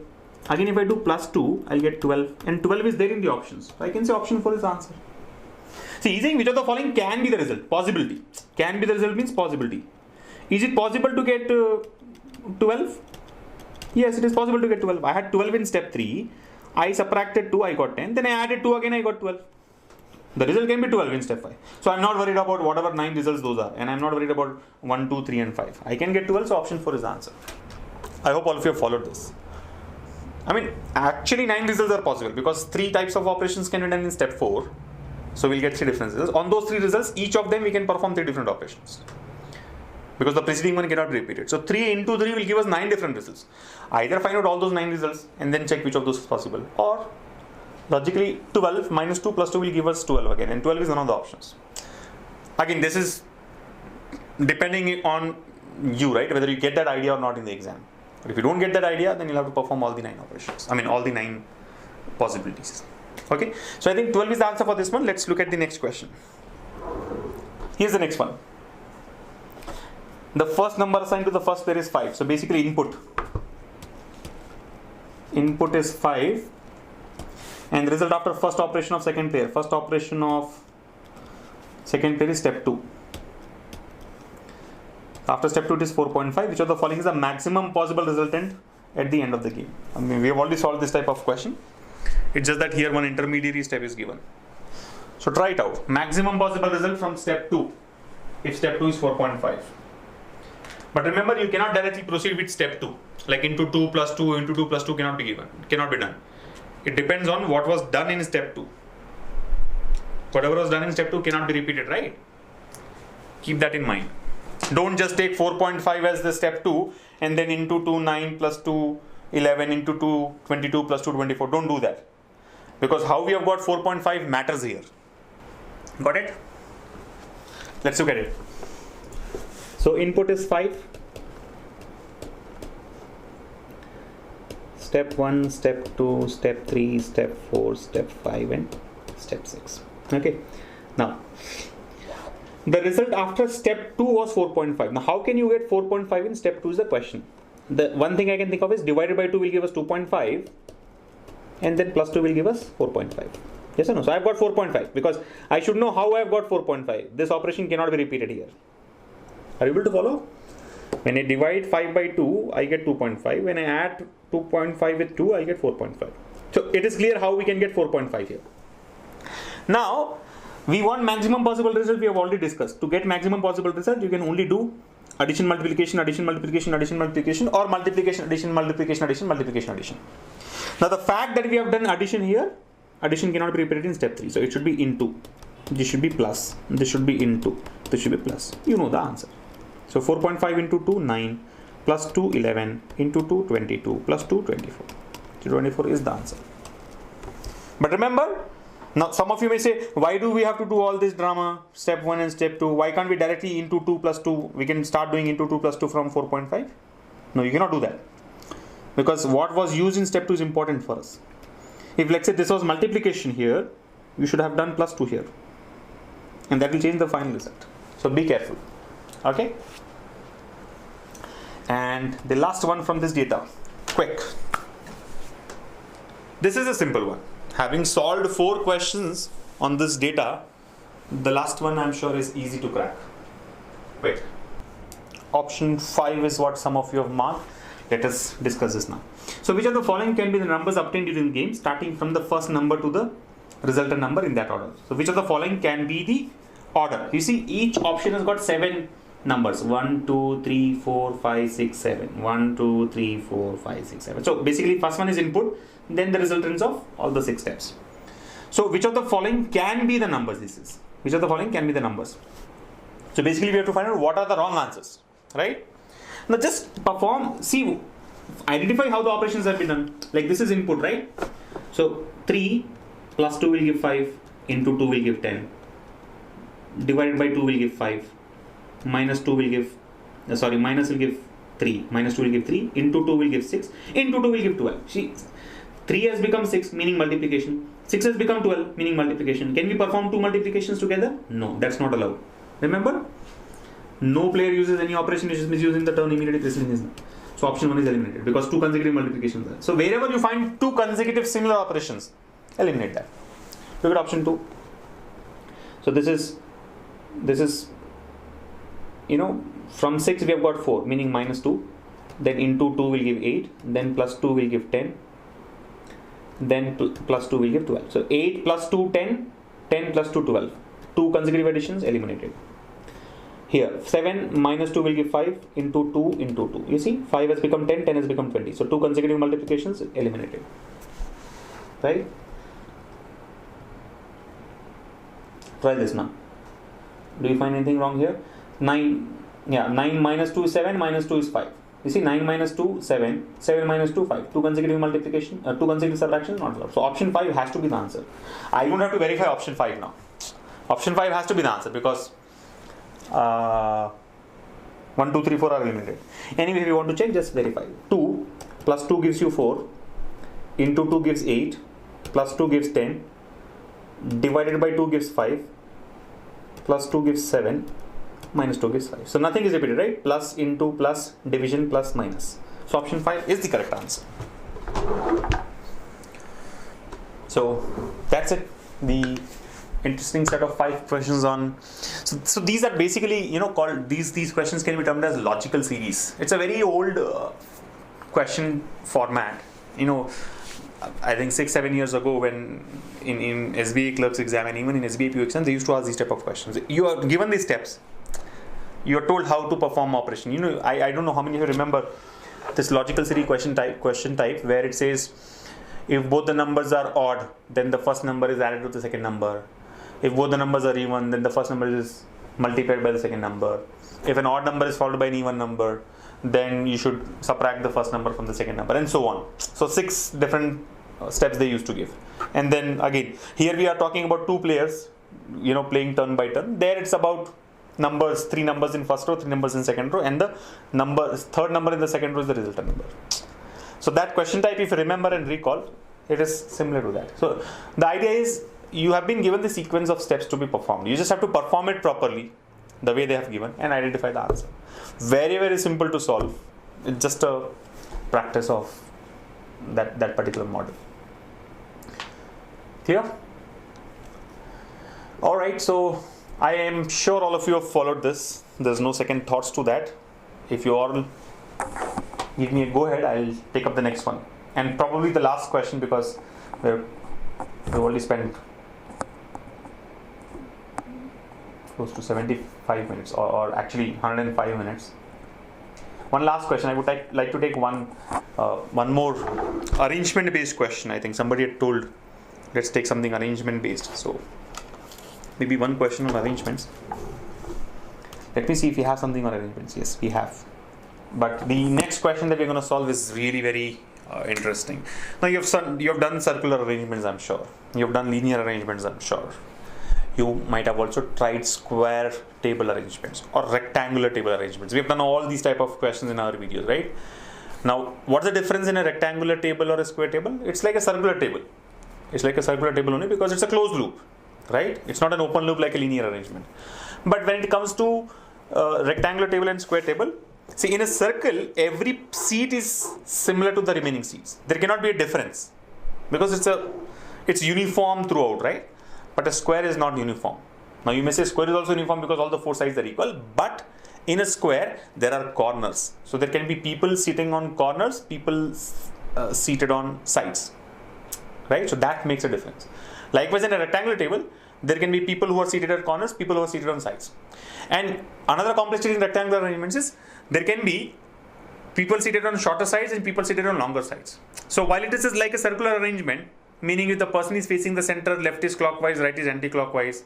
Again, if I do plus 2, I'll get 12. And 12 is there in the options. So I can say option 4 is the answer. See, he's saying which of the following can be the result? Possibility. Can be the result means possibility. Is it possible to get 12? Yes, it is possible to get 12. I had 12 in step 3. I subtracted 2, I got 10. Then I added 2 again, I got 12. The result can be 12 in step 5. So I'm not worried about whatever 9 results those are. And I'm not worried about 1, 2, 3 and 5. I can get 12, so option 4 is the answer. I hope all of you have followed this. I mean, actually 9 results are possible because 3 types of operations can be done in step 4. So we'll get 3 different results. On those 3 results, each of them we can perform 3 different operations. Because the preceding one cannot be repeated. So 3 into 3 will give us 9 different results. Either find out all those 9 results and then check which of those is possible. Or logically 12 minus 2 plus 2 will give us 12 again. And 12 is one of the options. Again, this is depending on you, right? Whether you get that idea or not in the exam. But if you don't get that idea, then you'll have to perform all the 9 operations. I mean all the 9 possibilities. Okay. So I think 12 is the answer for this one. Let's look at the next question. Here's the next one. The first number assigned to the first pair is 5. So basically input is 5 and the result after first operation of second pair. First operation of second pair is step 2. After step 2 it is 4.5. Which of the following is the maximum possible resultant at the end of the game? I mean, we have already solved this type of question. It's just that here one intermediary step is given. So try it out. Maximum possible result from step 2 if step 2 is 4.5. But remember, you cannot directly proceed with step 2. Like into 2 plus 2 into 2 plus 2 cannot be given. It cannot be done. It depends on what was done in step 2. Whatever was done in step 2 cannot be repeated, right? Keep that in mind. Don't just take 4.5 as the step 2 and then into 2 9 plus 2 11 into 2 22 plus 2 24. Don't do that. Because how we have got 4.5 matters here. Got it? Let's look at it. So input is 5. Step 1, step 2, step 3, step 4, step 5 and step 6. Okay. Now, the result after step 2 was 4.5. Now, how can you get 4.5 in step 2 is the question. The one thing I can think of is divided by 2 will give us 2.5 and then plus 2 will give us 4.5. Yes or no? So, I have got 4.5 because I should know how I have got 4.5. This operation cannot be repeated here. Are you able to follow? When I divide 5 by 2, I get 2.5. When I add 2.5 with 2, I get 4.5. So it is clear how we can get 4.5 here. Now, we want maximum possible result. We have already discussed. To get maximum possible result, you can only do addition, multiplication, addition, multiplication, addition, multiplication, or multiplication, addition, multiplication, addition, multiplication, addition. Now, the fact that we have done addition here, addition cannot be repeated in step 3. So it should be into. This should be plus. This should be into. This should be plus. You know the answer. So 4.5 into 2, 9, plus 2, 11, into 2, 22, plus 2, 24. So 24 is the answer. But remember, Now, some of you may say, why do we have to do all this drama, step 1 and step 2? Why can't we directly into 2 plus 2? We can start doing into 2 plus 2 from 4.5. No, you cannot do that. Because what was used in step 2 is important for us. If let's say this was multiplication here, you should have done plus 2 here. And that will change the final result. So be careful. Okay? And the last one from this data, quick. This is a simple one. Having solved 4 questions on this data, the last one I'm sure is easy to crack. Quick. Option 5 is what some of you have marked. Let us discuss this now. So which of the following can be the numbers obtained during the game, starting from the first number to the resultant number in that order? So which of the following can be the order? You see, each option has got 7 numbers. 1, 2, 3, 4, 5, 6, 7. 1, 2, 3, 4, 5, 6, 7. So basically first one is input, then the resultants of all the 6 steps. So which of the following can be the numbers? This is which of the following can be the numbers. So basically we have to find out what are the wrong answers, right? Now just perform, see, identify how the operations have been done. Like this is input, right? So 3 plus 2 will give 5, into 2 will give 10, divided by 2 will give 5, minus 2 will give, minus will give 3, minus 2 will give 3, into 2 will give 6, into 2 will give 12. See, 3 has become 6, meaning multiplication. 6 has become 12, meaning multiplication. Can we perform 2 multiplications together? No, that's not allowed. Remember? No player uses any operation which is misusing the term immediately preceding is. So option 1 is eliminated because 2 consecutive multiplications are. So wherever you find 2 consecutive similar operations, eliminate that. Look at option 2. So this is, from 6 we have got 4, meaning minus 2. Then into 2 will give 8. Then plus 2 will give 10. Then plus 2 will give 12. So 8 plus 2, 10. 10 plus 2, 12. 2 consecutive additions eliminated. Here 7 minus 2 will give 5, into 2 into 2. You see, 5 has become 10, 10 has become 20. So 2 consecutive multiplications eliminated. Right? Try this now. Do you find anything wrong here? 9 minus 2 is 7, minus 2 is 5. You see, 9 minus 2, 7, 7 minus 2, 5. 2 consecutive multiplication, 2 consecutive subtraction, not allowed. So option 5 has to be the answer. I don't have to verify option 5 now. Option 5 has to be the answer because 1, 2, 3, 4 are eliminated. Anyway, if you want to check, just verify. 2 plus 2 gives you 4, into 2 gives 8, plus 2 gives 10, divided by 2 gives 5, plus 2 gives 7, minus 2 gives 5. So nothing is repeated, right? Plus, into, plus, division, plus, minus. So option 5 is the correct answer. So that's it. The interesting set of 5 questions on. So these are basically, called, these questions can be termed as logical series. It's a very old question format. I think 6-7 years ago, when in SBI clerks exam and even in SBI PO exam, they used to ask these type of questions. You are given these steps. You are told how to perform operation. I don't know how many of you remember this logical series question type where it says if both the numbers are odd, then the first number is added to the second number. If both the numbers are even, then the first number is multiplied by the second number. If an odd number is followed by an even number, then you should subtract the first number from the second number, and so on. So 6 different steps they used to give. And then again, here we are talking about 2 players, playing turn by turn. There it's about numbers, 3 numbers in first row, 3 numbers in second row, and the third number in the second row is the resultant number. So that question type, if you remember and recall, it is similar to that. So the idea is you have been given the sequence of steps to be performed. You just have to perform it properly, the way they have given, and identify the answer. Very, very simple to solve. It's just a practice of that particular model. Clear? Alright, so I am sure all of you have followed this. There's no second thoughts to that. If you all give me a go ahead, I'll take up the next one. And probably the last question, because we've already spent close to 75 minutes or actually 105 minutes. One last question. I would like to take one more arrangement based question. I think somebody had told let's take something arrangement based. So maybe one question on arrangements. Let me see if we have something on arrangements. Yes, we have. But the next question that we're going to solve is really very Interesting. Now you have done circular arrangements, I'm sure. You have done linear arrangements, I'm sure. You might have also tried square table arrangements or rectangular table arrangements. We have done all these type of questions in our videos, right? Now, what's the difference in a rectangular table or a square table? It's like a circular table. It's like a circular table only because it's a closed loop, right? It's not an open loop like a linear arrangement. But when it comes to rectangular table and square table, see, in a circle, every seat is similar to the remaining seats. There cannot be a difference because it's uniform throughout, right? But a square is not uniform. Now you may say square is also uniform because all the four sides are equal, but in a square there are corners. So there can be people sitting on corners, people seated on sides, right? So that makes a difference. Likewise, in a rectangular table, there can be people who are seated at corners, people who are seated on sides. And another complexity in rectangular arrangements is there can be people seated on shorter sides and people seated on longer sides. So while it is like a circular arrangement, meaning if the person is facing the center, left is clockwise, right is anti-clockwise.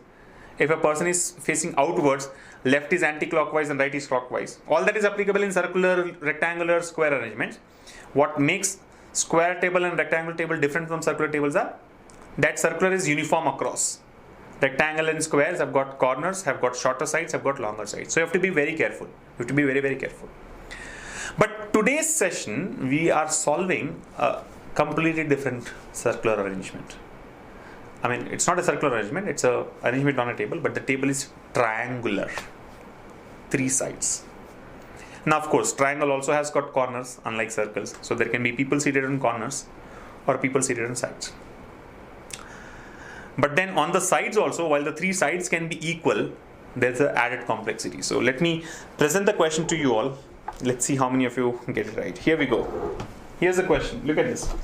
If a person is facing outwards, left is anti-clockwise and right is clockwise. All that is applicable in circular, rectangular, square arrangements. What makes square table and rectangular table different from circular tables are that circular is uniform across. Rectangle and squares have got corners, have got shorter sides, have got longer sides. So you have to be very careful. You have to be very, very careful. But today's session, we are solving a completely different circular arrangement. I mean, it's not a circular arrangement, it's a arrangement on a table, but the table is triangular. 3 sides. Now, of course, triangle also has got corners, unlike circles. So there can be people seated on corners or people seated on sides. But then on the sides also, while the 3 sides can be equal, there's an added complexity. So let me present the question to you all. Let's see how many of you get it right. Here we go. Here's the question. Look at this.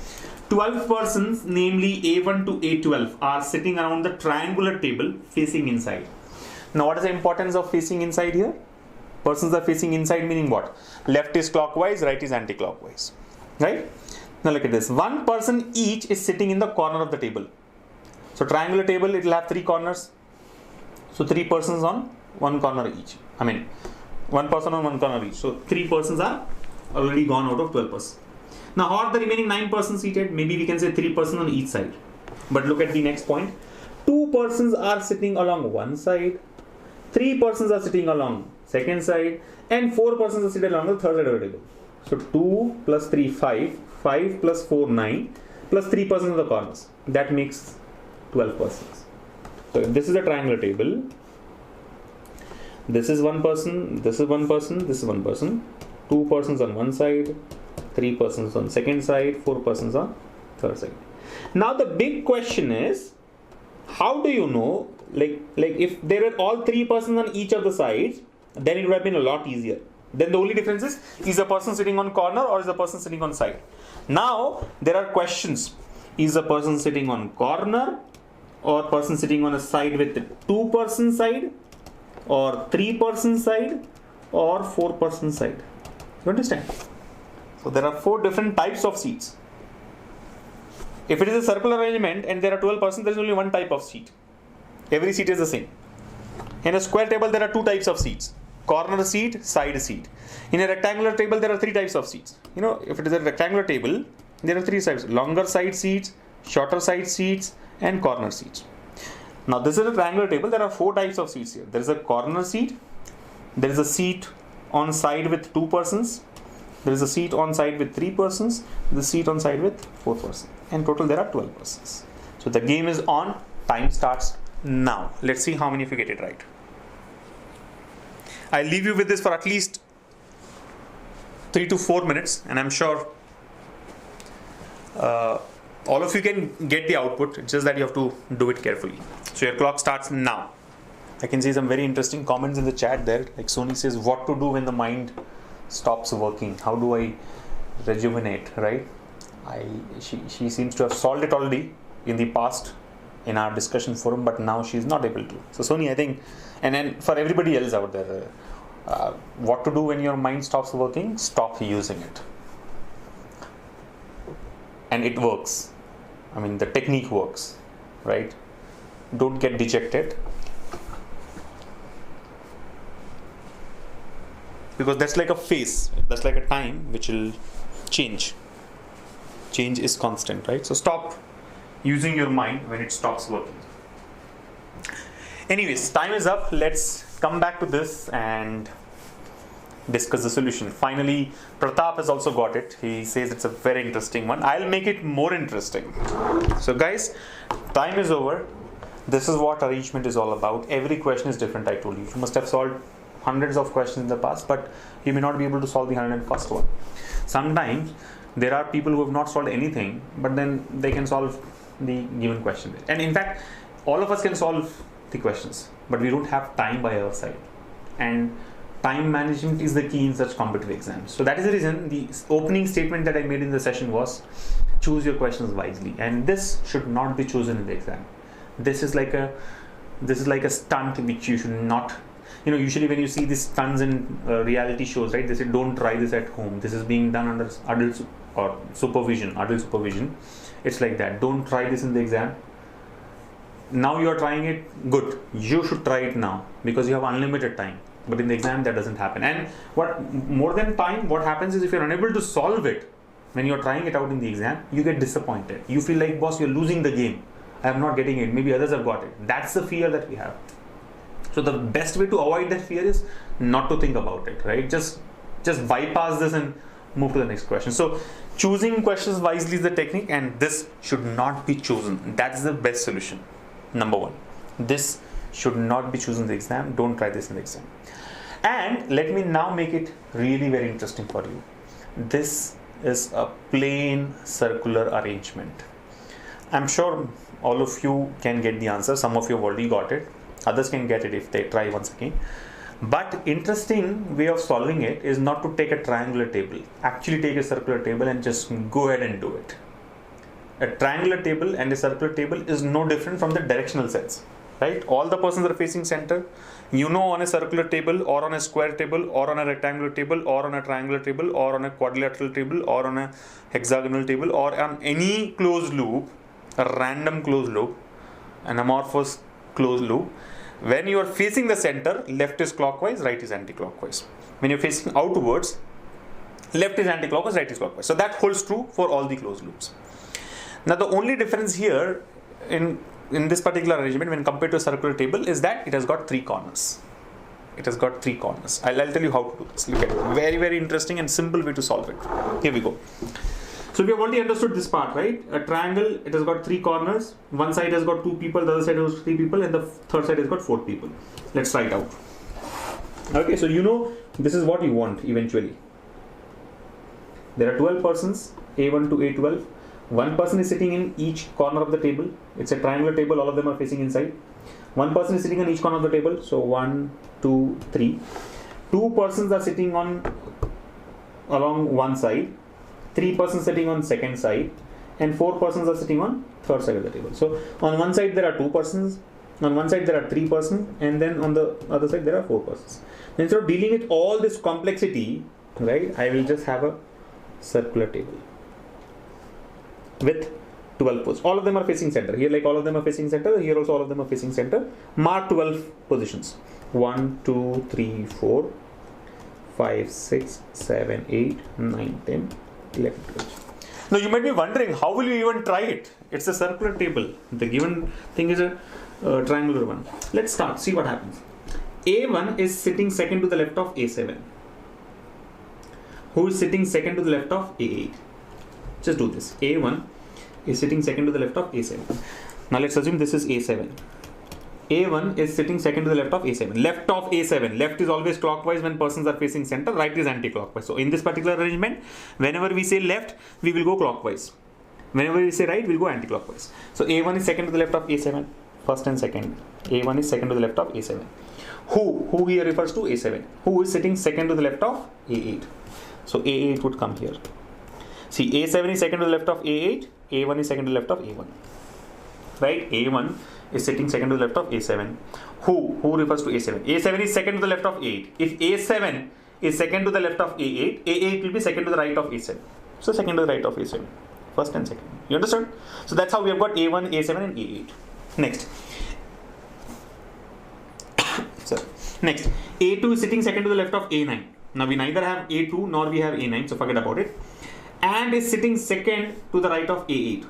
12 persons, namely A1 to A12, are sitting around the triangular table facing inside. Now, what is the importance of facing inside here? Persons are facing inside, meaning what? Left is clockwise, right is anti-clockwise. Right? Now look at this. 1 person each is sitting in the corner of the table. So triangular table, it will have 3 corners. So 3 persons on 1 corner each. I mean, 1 person on 1 corner each. So 3 persons are already gone out of 12 persons. Now, how are the remaining 9 persons seated? Maybe we can say 3 persons on each side. But look at the next point. 2 persons are sitting along one side. 3 persons are sitting along second side. And 4 persons are sitting along the third side of the table. So 2 plus 3, 5. 5 plus 4, 9. Plus 3 persons in the corners. That makes 12 persons. So if this is a triangular table, this is 1 person, this is 1 person, this is 1 person. 2 persons on one side. 3 persons on second side, 4 persons on third side. Now the big question is, how do you know, like if there were all 3 persons on each of the sides, then it would have been a lot easier. Then the only difference is the person sitting on corner or is the person sitting on side? Now there are questions. Is the person sitting on corner or person sitting on a side with the 2 person side or 3 person side or 4 person side? You understand? So there are 4 different types of seats. If it is a circular arrangement and there are 12 persons, there is only 1 type of seat. Every seat is the same. In a square table, there are 2 types of seats. Corner seat, side seat. In a rectangular table, there are 3 types of seats. You know, if it is a rectangular table, there are 3 sides. Longer side seats, shorter side seats, and corner seats. Now this is a triangular table. There are 4 types of seats here. There is a corner seat. There is a seat on side with 2 persons. There is a seat on side with 3 persons, the seat on side with 4 persons. In total, there are 12 persons. So the game is on. Time starts now. Let's see how many of you get it right. I'll leave you with this for at least 3 to 4 minutes, and I'm sure all of you can get the output. It's just that you have to do it carefully. So your clock starts now. I can see some very interesting comments in the chat there. Like Sony says, what to do when the mind stops working? How do I rejuvenate, right? She seems to have solved it already in the past in our discussion forum, but now she's not able to. So Sony, I think, and then for everybody else out there, what to do when your mind stops working? Stop using it. And it works. I mean, the technique works, right? Don't get dejected. Because that's like a phase, that's like a time which will change. change is constant, right? So stop using your mind when it stops working. Anyways, time is up. Let's come back to this and discuss the solution. Finally, Pratap has also got it. He says it's a very interesting one. I'll make it more interesting. So guys, time is over. This is what arrangement is all about. Every question is different, I told you. You must have solved hundreds of questions in the past, but you may not be able to solve the 101st one. Sometimes there are people who have not solved anything, but then they can solve the given question. And in fact, all of us can solve the questions, but we don't have time by our side. And time management is the key in such competitive exams. So that is the reason the opening statement that I made in the session was choose your questions wisely. And this should not be chosen in the exam. This is like a stunt which you should not. Usually when you see these stunts in reality shows, right? They say don't try this at home. This is being done under adult supervision. It's like that. Don't try this in the exam. Now you are trying it. Good. You should try it now because you have unlimited time. But in the exam that doesn't happen. And what more than time, what happens is if you're unable to solve it when you're trying it out in the exam, you get disappointed. You feel like, boss, you're losing the game. I'm not getting it. Maybe others have got it. That's the fear that we have. So the best way to avoid that fear is not to think about it, right? Just bypass this and move to the next question. So choosing questions wisely is the technique, and this should not be chosen. That's the best solution. Number one, this should not be chosen in the exam. Don't try this in the exam. And let me now make it really very interesting for you. This is a plain circular arrangement. I'm sure all of you can get the answer. Some of you have already got it. Others can get it if they try once again. But interesting way of solving it is not to take a triangular table. Actually take a circular table and just go ahead and do it. A triangular table and a circular table is no different from the directional sense, right? All the persons are facing center. On a circular table or on a square table or on a rectangular table or on a triangular table or on a quadrilateral table or on a hexagonal table or on any closed loop, a random closed loop, an amorphous closed loop. When you are facing the center, left is clockwise, right is anti-clockwise. When you're facing outwards, left is anti-clockwise, right is clockwise. So that holds true for all the closed loops. Now the only difference here in this particular arrangement when compared to a circular table is that it has got three corners. It has got three corners. I'll tell you how to do this. Look at it. Very, very interesting and simple way to solve it. Here we go. So we have already understood this part, right? A triangle, it has got three corners. One side has got 2 people, the other side has 3 people, and the third side has got 4 people. Let's try it out. Okay, so this is what you want eventually. There are 12 persons, A1 to A12. One person is sitting in each corner of the table. It's a triangular table, all of them are facing inside. One person is sitting on each corner of the table. So 1, 2, 3. 2 persons are sitting along one side. 3 persons sitting on second side. And 4 persons are sitting on third side of the table. So on one side there are 2 persons. On one side there are 3 persons. And then on the other side there are 4 persons. Instead of dealing with all this complexity, right, I will just have a circular table with 12 positions. All of them are facing center. Here all of them are facing center. Here also all of them are facing center. Mark 12 positions. 1, 2, 3, 4, 5, 6, 7, 8, 9, 10, 11, 12. Now you might be wondering, how will you even try it? It's a circular table. The given thing is a triangular one. Let's start. See what happens. A1 is sitting second to the left of A7. Who is sitting second to the left of A8? Just do this. A1 is sitting second to the left of A7. Now let's assume this is A7. A1 is sitting second to the left of A7. Left of A7. Left is always clockwise when persons are facing center. Right is anti-clockwise. So in this particular arrangement, whenever we say left, we will go clockwise. Whenever we say right, we'll go anti-clockwise. So A1 is second to the left of A7. First and second. A1 is second to the left of A7. Who here refers to A7? Who is sitting second to the left of A8? So A8 would come here. See, A7 is second to the left of A8, A1 is second to the left of A1. Right? A1 is sitting second to the left of A7. Who refers to A7? A7 is second to the left of A8. If A7 is second to the left of A8, A8 will be second to the right of A7. So second to the right of A7. First and second. You understand? So that's how we have got A1, A7 and A8. Next. Next. A2 is sitting second to the left of A9. Now we neither have A2 nor we have A9, so forget about it. and is sitting second to the right of A8.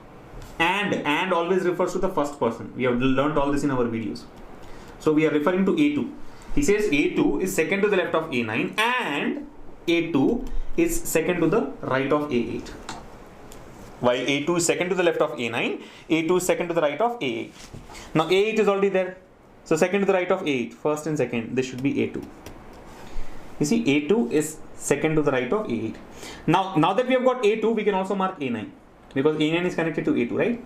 And always refers to the first person. We have learnt all this in our videos. So we are referring to A2. He says A2 is second to the left of A9 and A2 is second to the right of A8. While A2 is second to the left of A9, A2 is second to the right of A8. Now A8 is already there. So second to the right of A8, first and second, this should be A2. You see, A2 is second to the right of A8. Now that we have got A2, we can also mark A9 because A9 is connected to A2, right?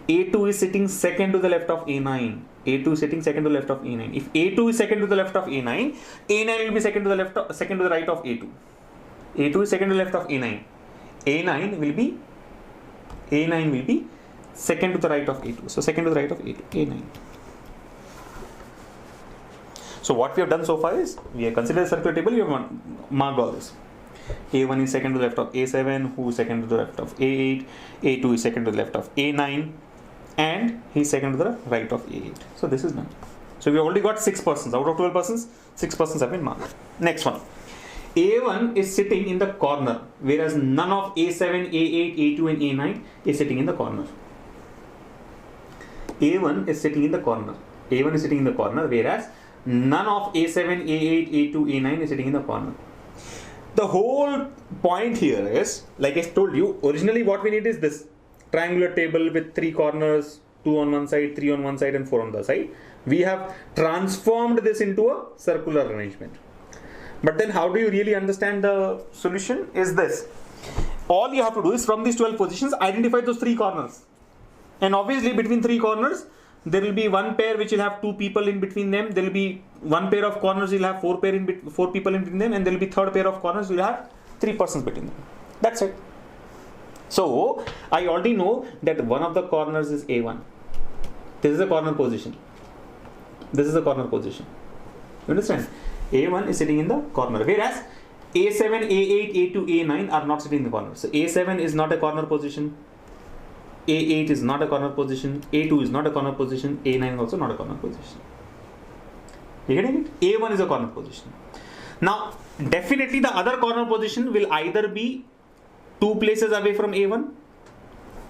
A2 is sitting second to the left of A9. A2 is sitting second to the left of A9. If A2 is second to the left of A9, A9 will be second to the right of A2. A2 is second to the left of A9. A9 will be second to the right of A2. So second to the right of A2, A9. So what we have done so far is we have considered a circular table. You have marked all this. A1 is second to the left of A7, who is second to the left of A8, A2 is second to the left of A9, and he is second to the right of A8. So this is done. So we have already got 6 persons. Out of 12 persons, 6 persons have been marked. Next one. A1 is sitting in the corner, whereas none of A7, A8, A2 and A9 is sitting in the corner. A1 is sitting in the corner. A1 is sitting in the corner, whereas none of A7, A8, A2, A9 is sitting in the corner. The whole point here is, like I told you, originally what we need is this triangular table with 3 corners, 2 on one side, 3 on one side and 4 on the side. We have transformed this into a circular arrangement. But then how do you really understand the solution is this. All you have to do is from these 12 positions, identify those 3 corners. And obviously between 3 corners, there will be one pair which will have 2 people in between them. There will be one pair of corners will have 4 people in between them, and there will be third pair of corners will have 3 persons between them. That's it. So I already know that one of the corners is A1. This is a corner position. This is a corner position. You understand? A1 is sitting in the corner, whereas A7, A8, A2, A9 are not sitting in the corner. So A7 is not a corner position. A8 is not a corner position, A2 is not a corner position, A9 is also not a corner position. You getting it? A1 is a corner position. Now, definitely the other corner position will either be 2 places away from A1.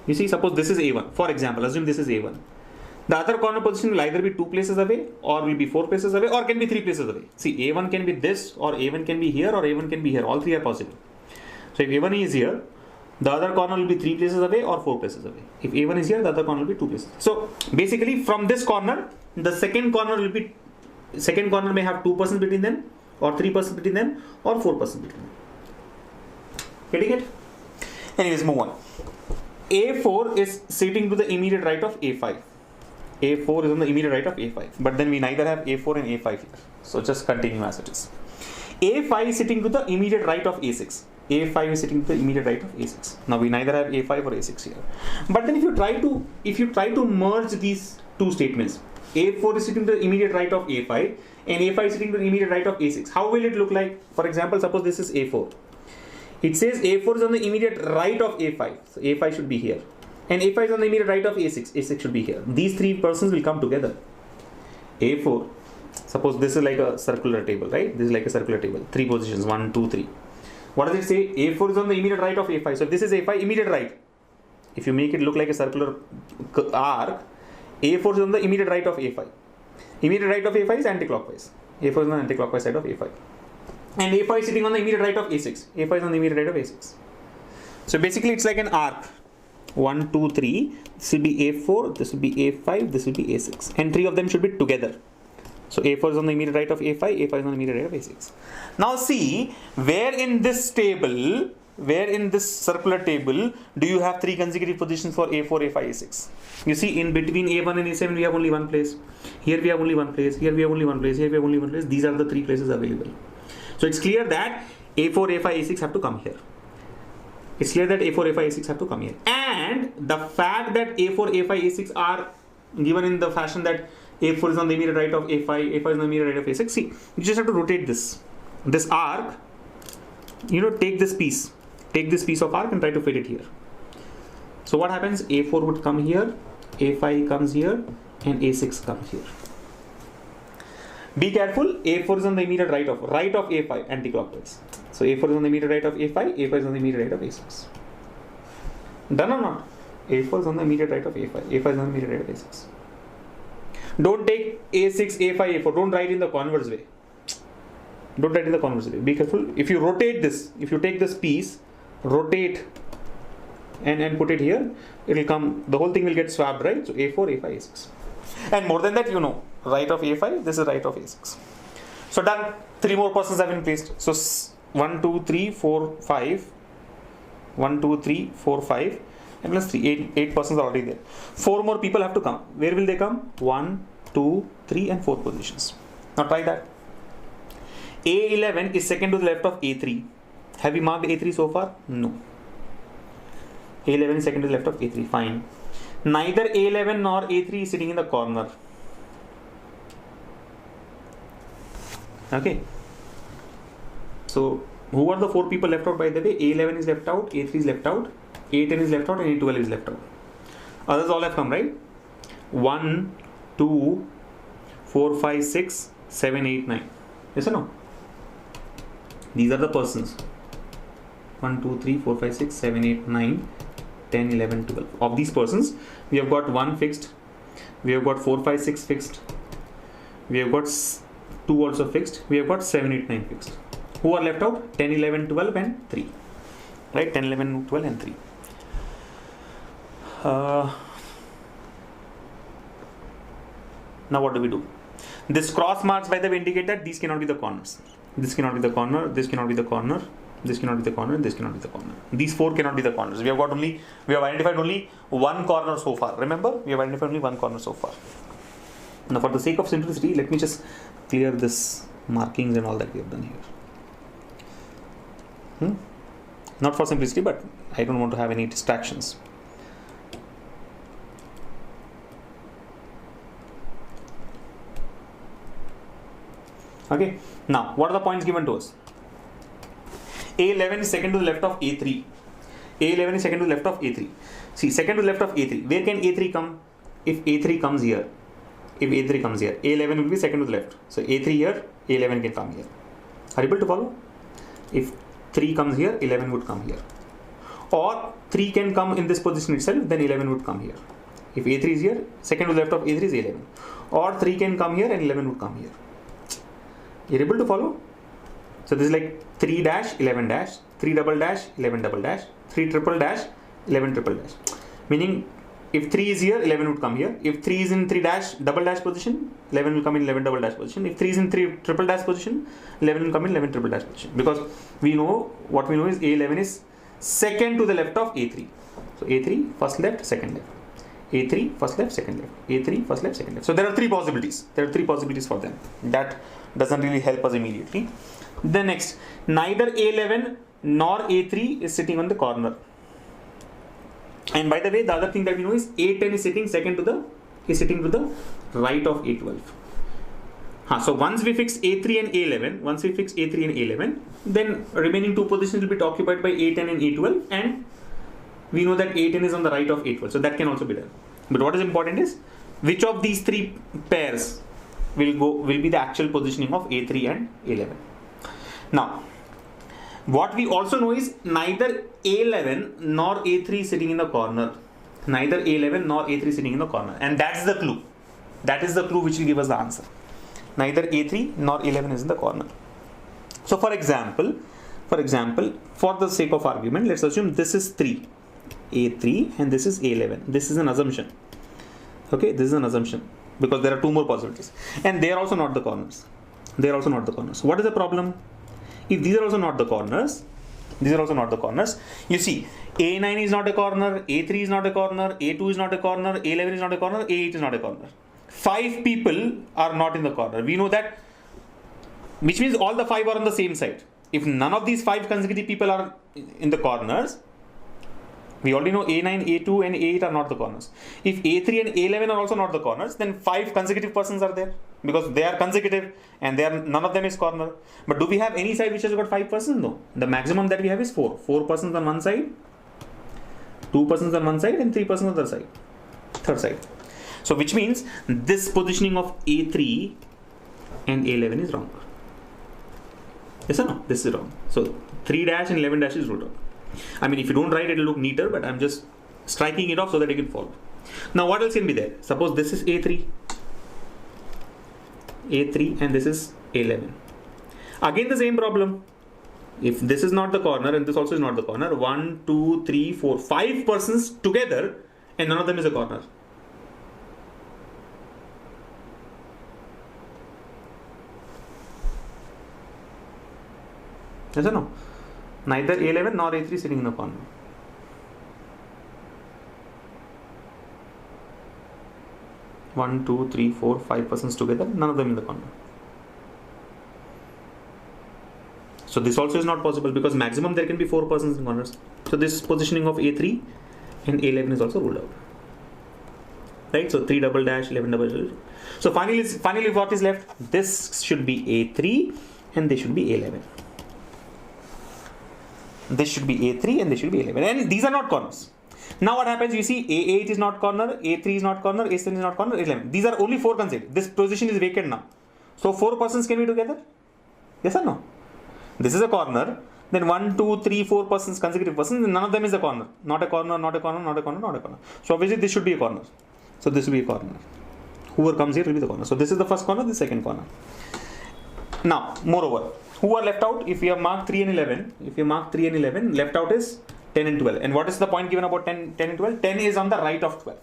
You see, suppose this is A1. For example, assume this is A1. The other corner position will either be 2 places away, or will be 4 places away, or can be 3 places away. See, A1 can be this, or A1 can be here, or A1 can be here. All 3 are possible. So if A1 is here, the other corner will be 3 places away or 4 places away. If A1 is here, the other corner will be 2 places. So basically from this corner, the second corner may have 2 persons between them, or 3 persons between them, or 4 persons between them. Getting it? Anyways, move on. A4 is sitting to the immediate right of A5. A4 is on the immediate right of A5. But then we neither have A4 and A5 here. So just continue as it is. A5 is sitting to the immediate right of A6. A5 is sitting to the immediate right of A6. Now we neither have A5 or A6 here. But then if you try to merge these 2 statements, A4 is sitting to the immediate right of A5 and A5 is sitting to the immediate right of A6. How will it look like? For example, suppose this is A4. It says A4 is on the immediate right of A5. So A5 should be here. And A5 is on the immediate right of A6. A6 should be here. These 3 persons will come together. A4. Suppose this is like a circular table, right? This is like a circular table. 3 positions, 1, 2, 3. What does it say? A4 is on the immediate right of A5. So if this is A5, immediate right. If you make it look like a circular arc, A4 is on the immediate right of A5. Immediate right of A5 is anti-clockwise. A4 is on the anti-clockwise side of A5. And A5 is sitting on the immediate right of A6. A5 is on the immediate right of A6. So basically it's like an arc. 1, 2, 3. This will be A4, this will be A5, this will be A6. And 3 of them should be together. So A4 is on the immediate right of A5, A5 is on the immediate right of A6. Now see, where in this circular table, do you have 3 consecutive positions for A4, A5, A6? You see, in between A1 and A7, we have only 1 place. Here we have only 1 place. Here we have only 1 place. Here we have only 1 place. These are the 3 places available. So it's clear that A4, A5, A6 have to come here. It's clear that A4, A5, A6 have to come here. And the fact that A4, A5, A6 are given in the fashion that A4 is on the immediate right of A5, A5 is on the immediate right of A6. See, you just have to rotate this arc, take this piece of arc and try to fit it here. So what happens? A4 would come here, A5 comes here, and A6 comes here. Be careful, A4 is on the immediate right of A5, anti-clockwise. So A4 is on the immediate right of A5, A5 is on the immediate right of A6. Done or not? A4 is on the immediate right of A5. A5 is on the immediate right of A6. Don't take A6, A5, A4. Don't write in the converse way. Don't write in the converse way. Be careful. If you rotate this, if you take this piece, rotate and put it here, it will come, the whole thing will get swapped, right? So A4, A5, A6. And more than that, you know, right of A5, this is right of A6. So done. 3 more persons have been placed. So 1, 2, 3, 4, 5. 1, 2, 3, 4, 5. And plus 3. 8 persons are already there. 4 more people have to come. Where will they come? 1, 2, 3 and 4 positions. Now try that. A11 is second to the left of A3. Have we marked A3 so far? No. A11 is second to the left of A3. Fine. Neither A11 nor A3 is sitting in the corner. Okay. So, who are the 4 people left out by the way? A11 is left out, A3 is left out, A10 is left out, and A12 is left out. Others all have come, right? 1, 2, 4, 5, 6, 7, 8, 9. Yes or no? These are the persons. 1, 2, 3, 4, 5, 6, 7, 8, 9, 10, 11, 12. Of these persons, we have got 1 fixed. We have got 4, 5, 6 fixed. We have got 2 also fixed. We have got 7, 8, 9 fixed. Who are left out? 10, 11, 12 and 3. Right? 10, 11, 12 and 3. Now what do we do? This cross marks by the way indicate that these cannot be the corners. This cannot be the corner, this cannot be the corner, this cannot be the corner, and this cannot be the corner. These 4 cannot be the corners. We have identified only 1 corner so far. Remember? We have identified only 1 corner so far. Now for the sake of simplicity, let me just clear this markings and all that we have done here. Not for simplicity, but I don't want to have any distractions. Okay, now what are the points given to us? A11 is second to the left of A3. A11 is second to the left of A3. See, second to the left of A3. Where can A3 come? If A3 comes here. If A3 comes here, A11 will be second to the left. So A3 here, A11 can come here. Are you able to follow? If 3 comes here, 11 would come here. Or 3 can come in this position itself, then 11 would come here. If A3 is here, second to the left of A3 is 11. Or 3 can come here and 11 would come here. You're able to follow? So this is like 3 dash, 11 dash, 3 double dash, 11 double dash, 3 triple dash, 11 triple dash. Meaning if 3 is here, 11 would come here. If 3 is in 3 dash double dash position, 11 will come in 11 double dash position. If 3 is in 3 triple dash position, 11 will come in 11 triple dash position. Because we know, what we know is A11 is second to the left of A3. So A3, first left, second left. A3, first left, second left. A3, first left, second left. So there are 3 possibilities. There are 3 possibilities for them. That doesn't really help us immediately. The next, neither A11 nor A3 is sitting on the corner. And by the way, the other thing that we know is A10 is sitting to the right of A12. So once we fix A3 and A11, then remaining 2 positions will be occupied by A10 and A12, and we know that A10 is on the right of A12, so that can also be done. But what is important is which of these 3 pairs will be the actual positioning of A3 and A11. Now, what we also know is neither A11 nor A3 sitting in the corner. Neither A11 nor A3 sitting in the corner. And that's the clue. That is the clue which will give us the answer. Neither A3 nor A11 is in the corner. So for example, for the sake of argument, let's assume this is 3. A3 and this is A11. This is an assumption. Okay, this is an assumption. Because there are 2 more possibilities. And they are also not the corners. What is the problem? If these are also not the corners, you see, A9 is not a corner, A3 is not a corner, A2 is not a corner, A11 is not a corner, A8 is not a corner. 5 people are not in the corner. We know that, which means all the 5 are on the same side. If none of these 5 consecutive people are in the corners, we already know A9, A2 and A8 are not the corners. If A3 and A11 are also not the corners, then 5 consecutive persons are there. Because they are consecutive and none of them is corner. But do we have any side which has got 5 persons? No. The maximum that we have is 4. 4 persons on one side, 2 persons on one side and 3 persons on the other side. Third side. So which means this positioning of A3 and A11 is wrong. Yes or no? This is wrong. So 3 dash and 11 dash is ruled out. I mean, if you don't write, it will look neater, but I'm just striking it off so that it can fall. Now what else can be there? Suppose this is A3 and this is A11. Again the same problem. If this is not the corner and this also is not the corner, 1, 2, 3, 4, 5 persons together and none of them is a corner. Yes or no? Neither A11 nor A3 sitting in the corner. One, two, three, four, 5 persons together, none of them in the corner. So this also is not possible because maximum there can be 4 persons in corners. So this positioning of A3 and A11 is also ruled out. Right? So 3 double dash, 11 double dash. So finally what is left? This should be A3 and this should be A11. This should be A3 and this should be A11. And these are not corners. Now what happens? You see A8 is not corner, A3 is not corner, A7 is not corner, A11. These are only 4 considered. This position is vacant now. So 4 persons can be together? Yes or no? This is a corner. Then 1, 2, 3, 4 persons, consecutive persons. None of them is a corner. Not a corner, not a corner, not a corner, not a corner. So obviously this should be a corner. So this will be a corner. Whoever comes here will be the corner. So this is the first corner, this is the second corner. Now, moreover, who are left out? If we have marked 3 and 11, left out is 10 and 12. And what is the point given about 10 and 12? 10 is on the right of 12.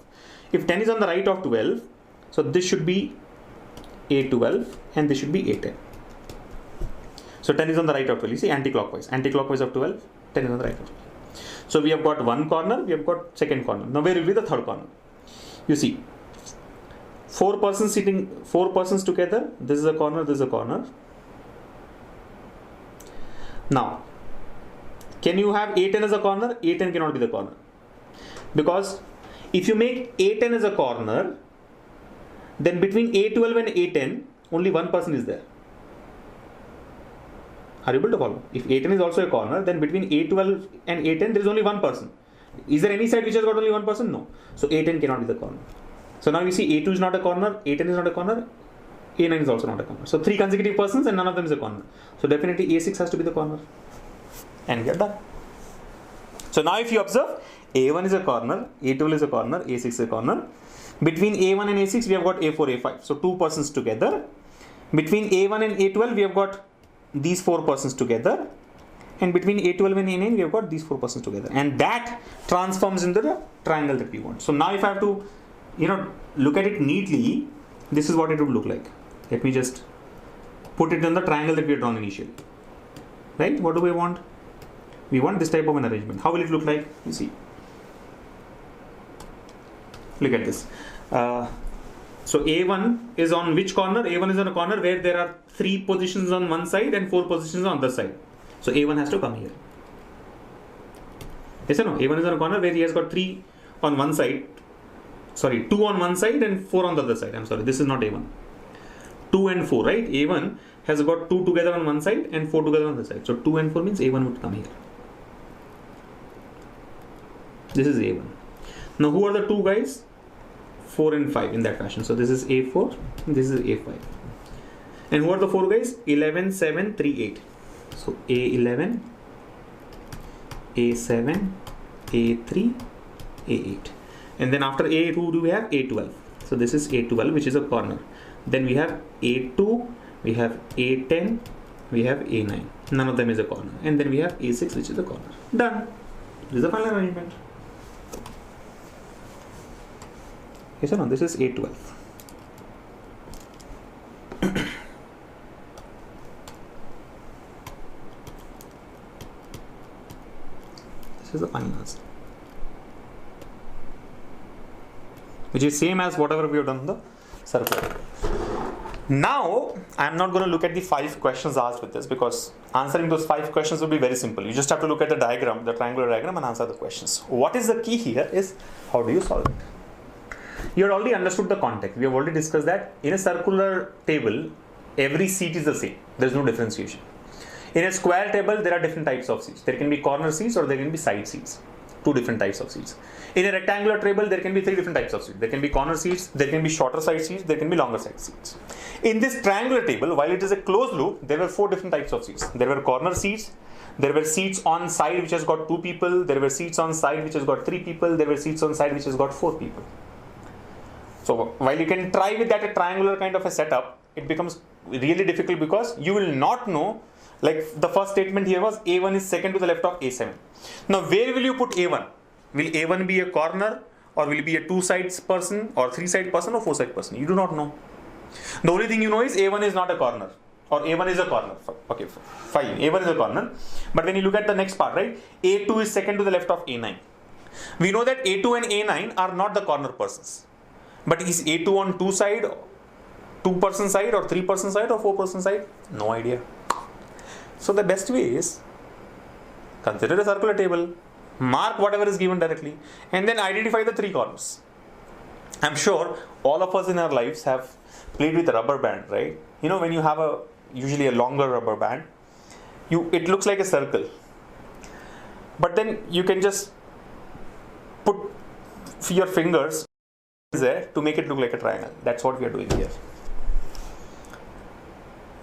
If 10 is on the right of 12, so this should be A12 and this should be A10. So 10 is on the right of 12. You see, anti-clockwise of 12, 10 is on the right of 12. So we have got one corner, we have got second corner. Now where will be the third corner? You see, 4 persons together. This is a corner, this is a corner. Now, can you have A10 as a corner? A10 cannot be the corner. Because if you make A10 as a corner, then between A12 and A10, only one person is there. Are you able to follow? If A10 is also a corner, then between A12 and A10, there is only one person. Is there any side which has got only one person? No. So A10 cannot be the corner. So now you see A2 is not a corner, A10 is not a corner, A9 is also not a corner. So 3 consecutive persons and none of them is a corner. So definitely A6 has to be the corner. And we are done. So now if you observe, A1 is a corner, A12 is a corner, A6 is a corner. Between A1 and A6 we have got A4, A5. So 2 persons together. Between A1 and A12 we have got these 4 persons together. And between A12 and A9 we have got these 4 persons together. And that transforms into the triangle that we want. So now if I have to, look at it neatly, this is what it would look like. Let me just put it in the triangle that we had drawn initially. Right? What do we want? We want this type of an arrangement. How will it look like? You see. Look at this. So A1 is on which corner? A1 is on a corner where there are 3 positions on one side and 4 positions on the other side. So A1 has to come here. Yes or no? A1 is on a corner where he has got 3 on one side. Sorry, 2 on one side and 4 on the other side. I'm sorry, this is not A1. 2 and 4, right? A1 has got 2 together on one side and 4 together on the side. So 2 and 4 means A1 would come here. This is A1. Now who are the 2 guys? 4 and 5 in that fashion. So this is A4, this is A5. And who are the 4 guys? 11, 7, 3, 8. So A11, A7, A3, A8. And then after A2 do we have A12. So this is A12, which is a corner. Then we have A2, we have A10, we have A9. None of them is a corner. And then we have A6, which is a corner. Done. This is the final arrangement. Yes or no? This is A12. This is the final answer. Which is same as whatever we have done in the circle. Now, I am not going to look at the 5 questions asked with this because answering those 5 questions will be very simple. You just have to look at the diagram, the triangular diagram, and answer the questions. What is the key here is how do you solve it? You had already understood the context. We have already discussed that in a circular table, every seat is the same. There is no differentiation. In a square table, there are different types of seats. There can be corner seats or there can be side seats. 2 different types of seats. In a rectangular table, there can be 3 different types of seats. There can be corner seats, there can be shorter side seats, there can be longer side seats. In this triangular table, while it is a closed loop, there were 4 different types of seats. There were corner seats, there were seats on side which has got 2 people, there were seats on side which has got 3 people, there were seats on side which has got 4 people. So while you can try with that a triangular kind of a setup, it becomes really difficult because you will not know, like the first statement here was A1 is second to the left of A7. Now where will you put A1? Will A1 be a corner, or will it be a 2 sides person, or 3 side person, or 4 side person? You do not know. The only thing you know is A1 is not a corner, or A1 is a corner. Okay, fine, A1 is a corner. But when you look at the next part, right, A2 is second to the left of A9. We know that A2 and A9 are not the corner persons. But is A2 on 2 side, 2 person side, or 3 person side, or 4 person side? No idea. So the best way is consider a circular table, mark whatever is given directly, and then identify the 3 corners. I'm sure all of us in our lives have played with a rubber band, right? You know, when you have usually a longer rubber band, it looks like a circle, but then you can just put your fingers there to make it look like a triangle. That's what we are doing here.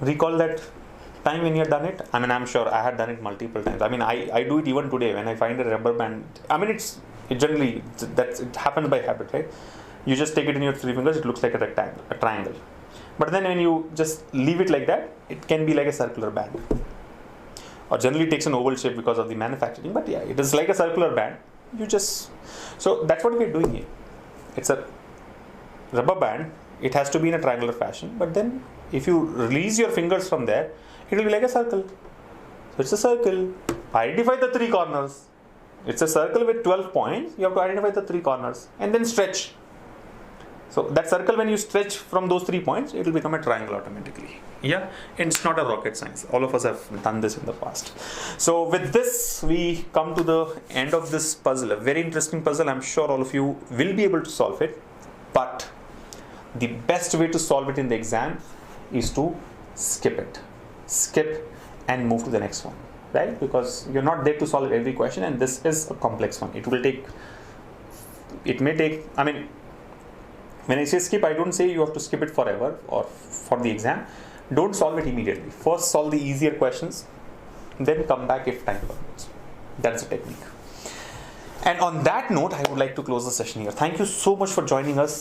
Recall that time when you had done it? I mean, I'm sure I had done it multiple times. I mean, I do it even today when I find a rubber band. I mean, it happens by habit, right? You just take it in your 3 fingers, it looks like a triangle. But then when you just leave it like that, it can be like a circular band. Or generally takes an oval shape because of the manufacturing. But yeah, it is like a circular band. So that's what we're doing here. It's a rubber band. It has to be in a triangular fashion. But then if you release your fingers from there, it will be like a circle. So it's a circle. Identify the 3 corners. It's a circle with 12 points. You have to identify the 3 corners and then stretch. So that circle, when you stretch from those 3 points, it will become a triangle automatically. Yeah, and it's not a rocket science. All of us have done this in the past. So with this, we come to the end of this puzzle. A very interesting puzzle. I'm sure all of you will be able to solve it. But the best way to solve it in the exam is to skip it. Skip and move to the next one, right? Because you're not there to solve every question, and this is a complex one. I mean, when I say skip, I don't say you have to skip it forever or for the exam. Don't solve it immediately. First solve the easier questions, then come back if time permits. That's the technique. And on that note, I would like to close the session here. Thank you so much for joining us.